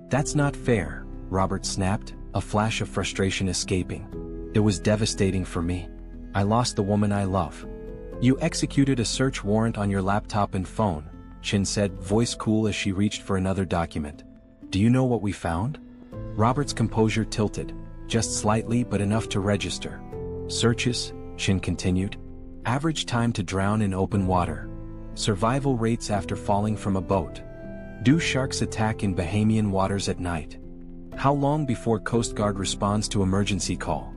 [SPEAKER 1] "That's not fair," Robert snapped, a flash of frustration escaping. "It was devastating for me. I lost the woman I love." "You executed a search warrant on your laptop and phone," Chin said, voice cool as she reached for another document. "Do you know what we found?" Robert's composure tilted, just slightly but enough to register. "Searches," Chin continued. "Average time to drown in open water. Survival rates after falling from a boat. Do sharks attack in Bahamian waters at night? How long before Coast Guard responds to emergency call?"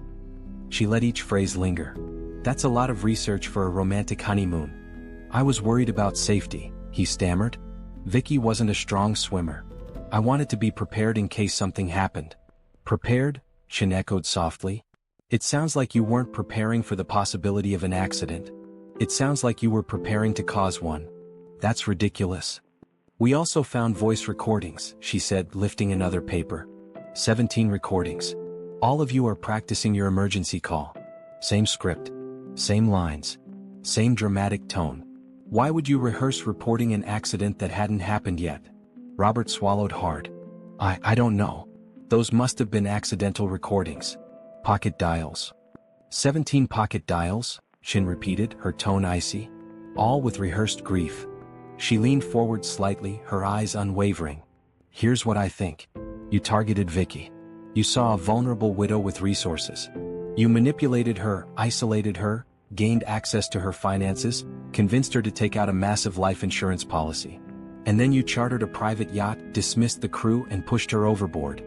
[SPEAKER 1] She let each phrase linger. "That's a lot of research for a romantic honeymoon." "I was worried about safety," he stammered. "Vicky wasn't a strong swimmer. I wanted to be prepared in case something happened." "Prepared?" Chin echoed softly. "It sounds like you weren't preparing for the possibility of an accident. It sounds like you were preparing to cause one." "That's ridiculous." "We also found voice recordings," she said, lifting another paper. 17 recordings. All of you are practicing your emergency call. Same script. Same lines. Same dramatic tone. Why would you rehearse reporting an accident that hadn't happened yet?" Robert swallowed hard. I don't know. Those must have been accidental recordings. Pocket dials." 17 pocket dials, Chin repeated, her tone icy. "All with rehearsed grief." She leaned forward slightly, her eyes unwavering. "Here's what I think. You targeted Vicky. You saw a vulnerable widow with resources. You manipulated her, isolated her, gained access to her finances, convinced her to take out a massive life insurance policy. And then you chartered a private yacht, dismissed the crew and pushed her overboard."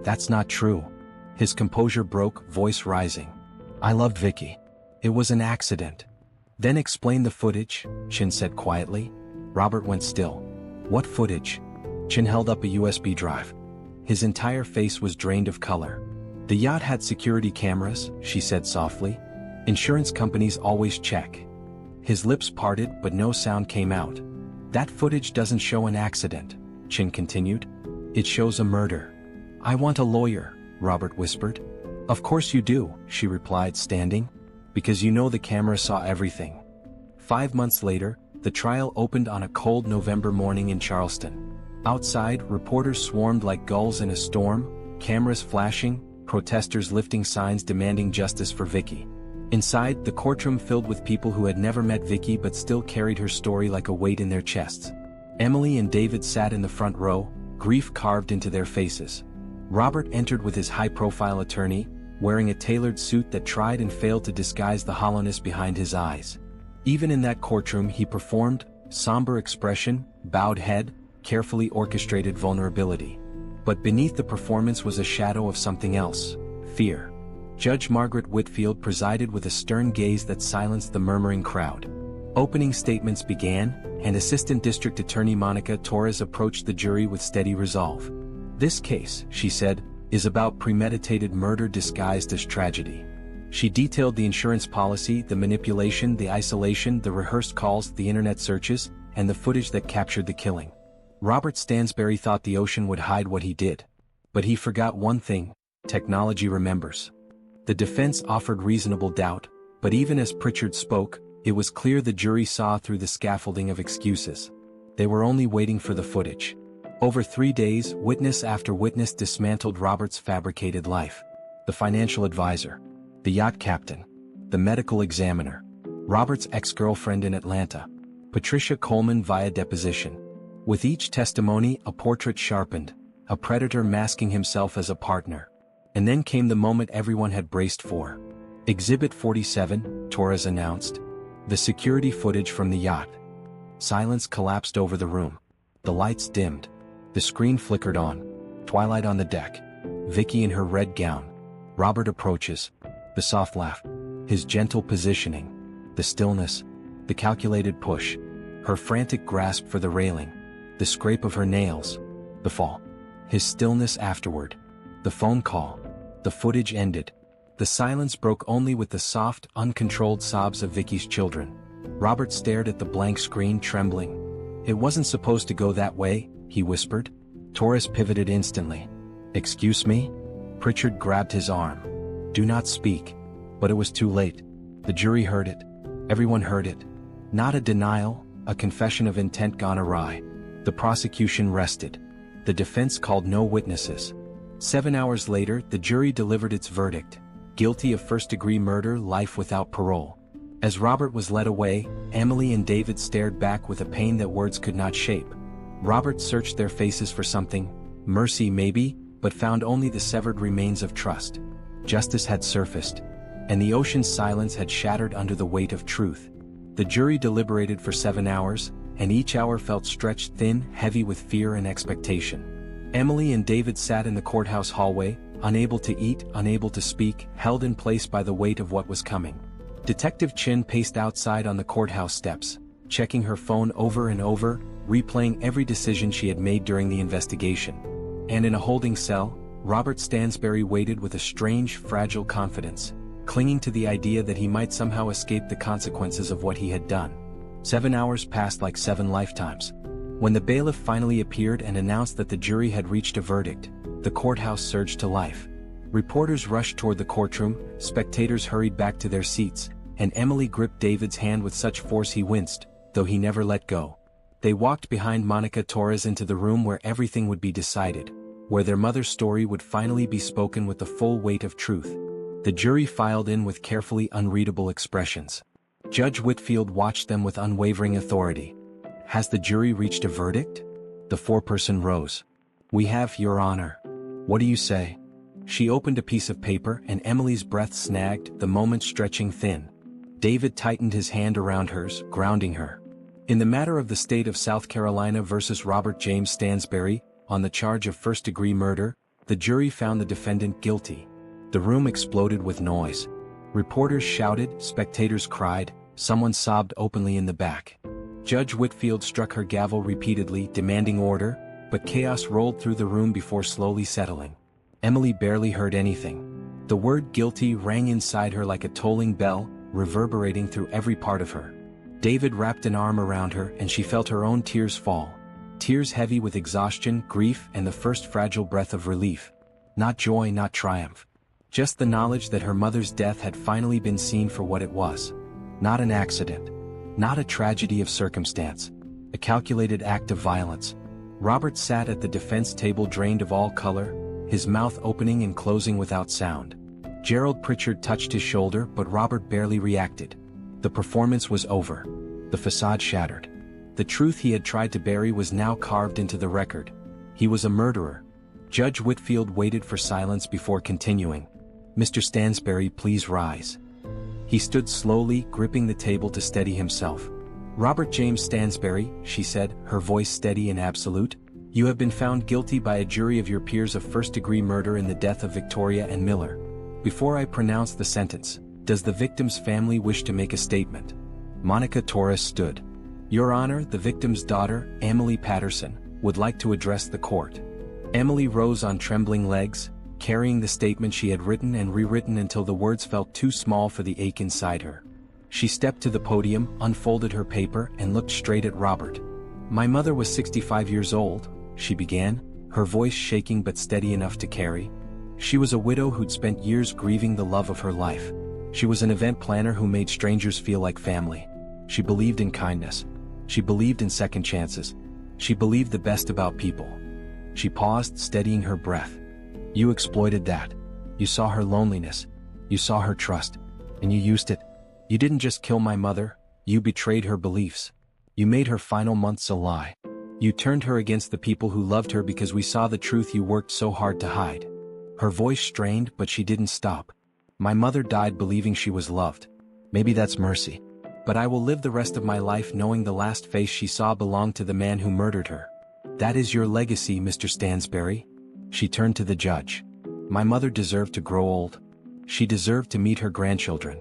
[SPEAKER 1] "That's not true." His composure broke, voice rising. "I loved Vicky. It was an accident." "Then explain the footage," Chin said quietly. Robert went still. "What footage?" Chin held up a USB drive. His entire face was drained of color. "The yacht had security cameras," she said softly. "Insurance companies always check." His lips parted but no sound came out. "That footage doesn't show an accident," Chin continued. "It shows a murder." "I want a lawyer," Robert whispered. "Of course you do," she replied, standing. "Because you know the camera saw everything." 5 months later, the trial opened on a cold November morning in Charleston. Outside, reporters swarmed like gulls in a storm, cameras flashing, protesters lifting signs demanding justice for Vicky. Inside, the courtroom filled with people who had never met Vicky but still carried her story like a weight in their chests. Emily and David sat in the front row, grief carved into their faces. Robert entered with his high-profile attorney, wearing a tailored suit that tried and failed to disguise the hollowness behind his eyes. Even in that courtroom he performed, somber expression, bowed head, carefully orchestrated vulnerability. But beneath the performance was a shadow of something else: fear. Judge Margaret Whitfield presided with a stern gaze that silenced the murmuring crowd. Opening statements began, and Assistant District Attorney Monica Torres approached the jury with steady resolve. "This case," she said, "is about premeditated murder disguised as tragedy." She detailed the insurance policy, the manipulation, the isolation, the rehearsed calls, the internet searches, and the footage that captured the killing. Robert Stansbury thought the ocean would hide what he did. But he forgot one thing: technology remembers. The defense offered reasonable doubt, but even as Pritchard spoke, it was clear the jury saw through the scaffolding of excuses. They were only waiting for the footage. Over 3 days, witness after witness dismantled Robert's fabricated life. The financial advisor, the yacht captain, the medical examiner, Robert's ex-girlfriend in Atlanta, Patricia Coleman via deposition. With each testimony, a portrait sharpened, a predator masking himself as a partner. And then came the moment everyone had braced for. Exhibit 47, Torres announced. The security footage from the yacht. Silence collapsed over the room. The lights dimmed. The screen flickered on. Twilight on the deck. Vicky in her red gown. Robert approaches. The soft laugh. His gentle positioning. The stillness. The calculated push. Her frantic grasp for the railing. The scrape of her nails. The fall. His stillness afterward. The phone call. The footage ended. The silence broke only with the soft, uncontrolled sobs of Vicky's children. Robert stared at the blank screen, trembling. "It wasn't supposed to go that way," he whispered. Torres pivoted instantly. "Excuse me?" Pritchard grabbed his arm. "Do not speak." But it was too late. The jury heard it. Everyone heard it. Not a denial, a confession of intent gone awry. The prosecution rested. The defense called no witnesses. 7 hours later, the jury delivered its verdict. Guilty of first-degree murder, life without parole. As Robert was led away, Emily and David stared back with a pain that words could not shape. Robert searched their faces for something, mercy maybe, but found only the severed remains of trust. Justice had surfaced, and the ocean's silence had shattered under the weight of truth. The jury deliberated for 7 hours, and each hour felt stretched thin, heavy with fear and expectation. Emily and David sat in the courthouse hallway, unable to eat, unable to speak, held in place by the weight of what was coming. Detective Chin paced outside on the courthouse steps, checking her phone over and over, replaying every decision she had made during the investigation. And in a holding cell, Robert Stansbury waited with a strange, fragile confidence, clinging to the idea that he might somehow escape the consequences of what he had done. 7 hours passed like 7 lifetimes. When the bailiff finally appeared and announced that the jury had reached a verdict, the courthouse surged to life. Reporters rushed toward the courtroom, spectators hurried back to their seats, and Emily gripped David's hand with such force he winced, though he never let go. They walked behind Monica Torres into the room where everything would be decided, where their mother's story would finally be spoken with the full weight of truth. The jury filed in with carefully unreadable expressions. Judge Whitfield watched them with unwavering authority. "Has the jury reached a verdict?" The foreperson rose. "We have, Your Honor." "What do you say?" She opened a piece of paper and Emily's breath snagged, the moment stretching thin. David tightened his hand around hers, grounding her. In the matter of the state of South Carolina versus Robert James Stansbury, on the charge of first-degree murder, the jury found the defendant guilty. The room exploded with noise. Reporters shouted, spectators cried, someone sobbed openly in the back. Judge Whitfield struck her gavel repeatedly, demanding order, but chaos rolled through the room before slowly settling. Emily barely heard anything. The word guilty rang inside her like a tolling bell, reverberating through every part of her. David wrapped an arm around her and she felt her own tears fall. Tears heavy with exhaustion, grief, and the first fragile breath of relief. Not joy, not triumph. Just the knowledge that her mother's death had finally been seen for what it was. Not an accident. Not a tragedy of circumstance. A calculated act of violence. Robert sat at the defense table drained of all color, his mouth opening and closing without sound. Gerald Pritchard touched his shoulder, but Robert barely reacted. The performance was over. The facade shattered. The truth he had tried to bury was now carved into the record. He was a murderer. Judge Whitfield waited for silence before continuing. "Mr. Stansbury, please rise." He stood slowly, gripping the table to steady himself. "Robert James Stansbury," she said, her voice steady and absolute, "you have been found guilty by a jury of your peers of first-degree murder in the death of Victoria and Miller. Before I pronounce the sentence, does the victim's family wish to make a statement?" Monica Torres stood. "Your Honor, the victim's daughter, Emily Patterson, would like to address the court." Emily rose on trembling legs, carrying the statement she had written and rewritten until the words felt too small for the ache inside her. She stepped to the podium, unfolded her paper, and looked straight at Robert. "My mother was 65 years old," she began, her voice shaking but steady enough to carry. "She was a widow who'd spent years grieving the love of her life. She was an event planner who made strangers feel like family. She believed in kindness. She believed in second chances. She believed the best about people." She paused, steadying her breath. "You exploited that. You saw her loneliness. You saw her trust. And you used it. You didn't just kill my mother, you betrayed her beliefs. You made her final months a lie. You turned her against the people who loved her because we saw the truth you worked so hard to hide." Her voice strained, but she didn't stop. "My mother died believing she was loved. Maybe that's mercy. But I will live the rest of my life knowing the last face she saw belonged to the man who murdered her. That is your legacy, Mr. Stansbury." She turned to the judge. "My mother deserved to grow old. She deserved to meet her grandchildren.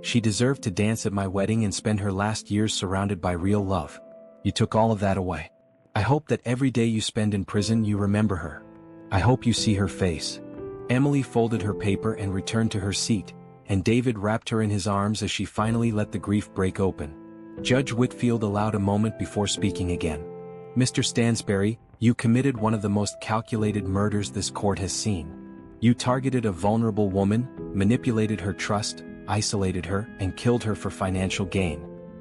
[SPEAKER 1] She deserved to dance at my wedding and spend her last years surrounded by real love. You took all of that away. I hope that every day you spend in prison you remember her. I hope you see her face." Emily folded her paper and returned to her seat, and David wrapped her in his arms as she finally let the grief break open. Judge Whitfield allowed a moment before speaking again. "Mr. Stansbury, you committed one of the most calculated murders this court has seen. You targeted a vulnerable woman, manipulated her trust, isolated her, and killed her for financial gain.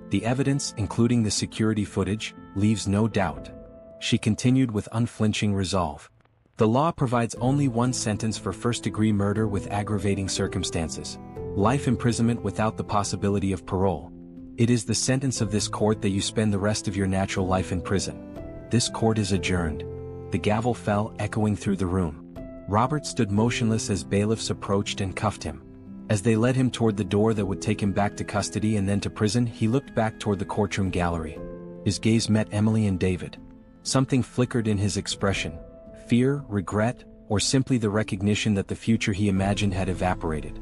[SPEAKER 1] The evidence, including the security footage, leaves no doubt." She continued with unflinching resolve. "The law provides only one sentence for first-degree murder with aggravating circumstances: life imprisonment without the possibility of parole. It is the sentence of this court that you spend the rest of your natural life in prison. This court is adjourned." The gavel fell, echoing through the room. Robert stood motionless as bailiffs approached and cuffed him. As they led him toward the door that would take him back to custody and then to prison, he looked back toward the courtroom gallery. His gaze met Emily and David. Something flickered in his expression: fear, regret, or simply the recognition that the future he imagined had evaporated.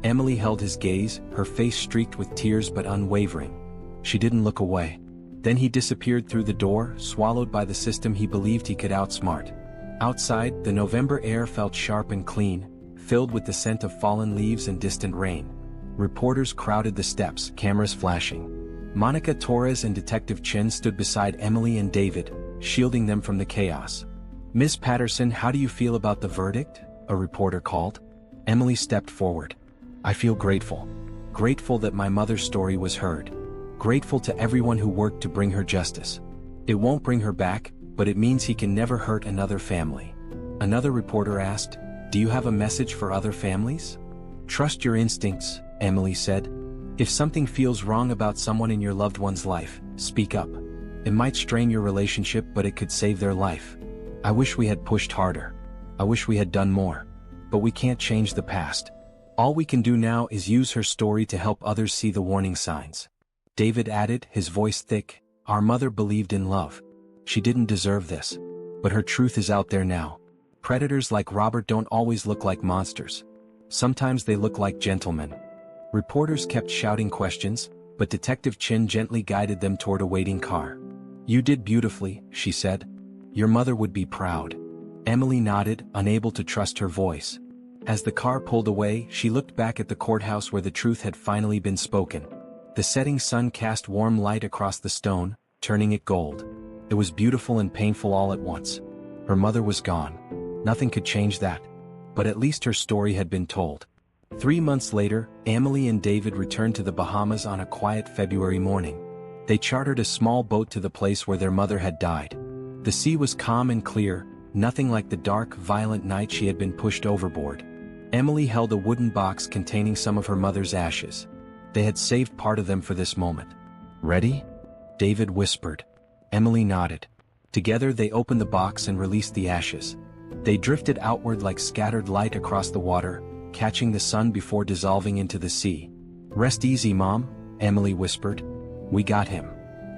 [SPEAKER 1] Emily held his gaze, her face streaked with tears but unwavering. She didn't look away. Then he disappeared through the door, swallowed by the system he believed he could outsmart. Outside, the November air felt sharp and clean, filled with the scent of fallen leaves and distant rain. Reporters crowded the steps, cameras flashing. Monica Torres and Detective Chin stood beside Emily and David, shielding them from the chaos. "Miss Patterson, how do you feel about the verdict?" a reporter called. Emily stepped forward. "I feel grateful. Grateful that my mother's story was heard. Grateful to everyone who worked to bring her justice. It won't bring her back, but it means he can never hurt another family." Another reporter asked, "Do you have a message for other families?" "Trust your instincts," Emily said. "If something feels wrong about someone in your loved one's life, speak up. It might strain your relationship, but it could save their life. I wish we had pushed harder. I wish we had done more. But we can't change the past. All we can do now is use her story to help others see the warning signs." David added, his voice thick, "Our mother believed in love. She didn't deserve this. But her truth is out there now. Predators like Robert don't always look like monsters. Sometimes they look like gentlemen." Reporters kept shouting questions, but Detective Chin gently guided them toward a waiting car. "You did beautifully," she said. "Your mother would be proud." Emily nodded, unable to trust her voice. As the car pulled away, she looked back at the courthouse where the truth had finally been spoken. The setting sun cast warm light across the stone, turning it gold. It was beautiful and painful all at once. Her mother was gone. Nothing could change that. But at least her story had been told. 3 months later, Emily and David returned to the Bahamas on a quiet February morning. They chartered a small boat to the place where their mother had died. The sea was calm and clear, nothing like the dark, violent night she had been pushed overboard. Emily held a wooden box containing some of her mother's ashes. They had saved part of them for this moment. "Ready?" David whispered. Emily nodded. Together they opened the box and released the ashes. They drifted outward like scattered light across the water, catching the sun before dissolving into the sea. "Rest easy, Mom," Emily whispered. "We got him."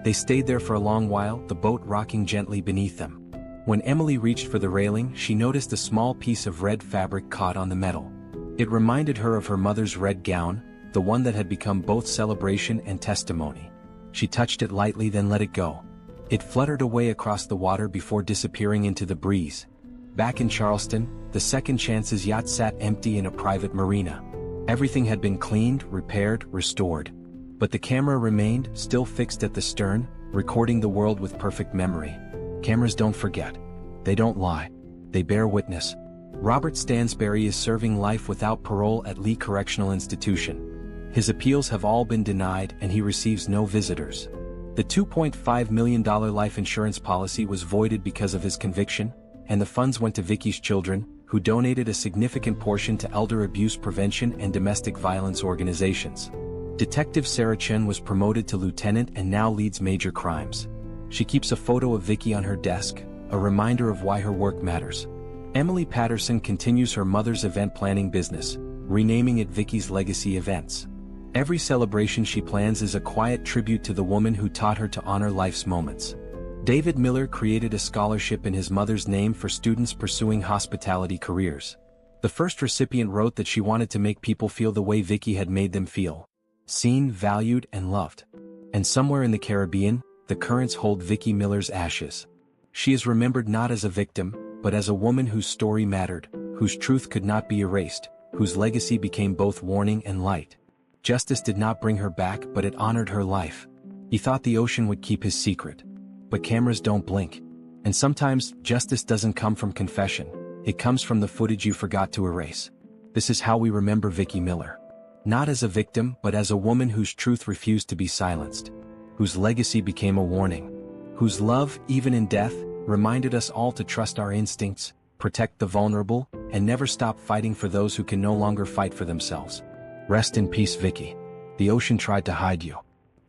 [SPEAKER 1] They stayed there for a long while, the boat rocking gently beneath them. When Emily reached for the railing, she noticed a small piece of red fabric caught on the metal. It reminded her of her mother's red gown, the one that had become both celebration and testimony. She touched it lightly, then let it go. It fluttered away across the water before disappearing into the breeze. Back in Charleston, the Second Chance's yacht sat empty in a private marina. Everything had been cleaned, repaired, restored. But the camera remained, still fixed at the stern, recording the world with perfect memory. Cameras don't forget. They don't lie. They bear witness. Robert Stansbury is serving life without parole at Lee Correctional Institution. His appeals have all been denied and he receives no visitors. The $2.5 million life insurance policy was voided because of his conviction, and the funds went to Vicky's children, who donated a significant portion to elder abuse prevention and domestic violence organizations. Detective Sarah Chen was promoted to lieutenant and now leads major crimes. She keeps a photo of Vicky on her desk, a reminder of why her work matters. Emily Patterson continues her mother's event planning business, renaming it Vicky's Legacy Events. Every celebration she plans is a quiet tribute to the woman who taught her to honor life's moments. David Miller created a scholarship in his mother's name for students pursuing hospitality careers. The first recipient wrote that she wanted to make people feel the way Vicky had made them feel. Seen, valued, and loved. And somewhere in the Caribbean, the currents hold Vicky Miller's ashes. She is remembered not as a victim, but as a woman whose story mattered, whose truth could not be erased, whose legacy became both warning and light. Justice did not bring her back, but it honored her life. He thought the ocean would keep his secret. But cameras don't blink. And sometimes, justice doesn't come from confession. It comes from the footage you forgot to erase. This is how we remember Vicky Miller. Not as a victim, but as a woman whose truth refused to be silenced. Whose legacy became a warning. Whose love, even in death, reminded us all to trust our instincts, protect the vulnerable, and never stop fighting for those who can no longer fight for themselves. Rest in peace, Vicky. The ocean tried to hide you.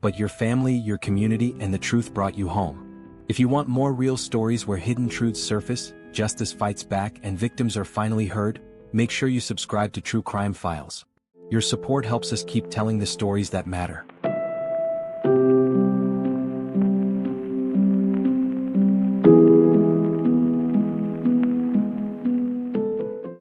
[SPEAKER 1] But your family, your community, and the truth brought you home. If you want more real stories where hidden truths surface, justice fights back, and victims are finally heard, make sure you subscribe to True Crime Files. Your support helps us keep telling the stories that matter.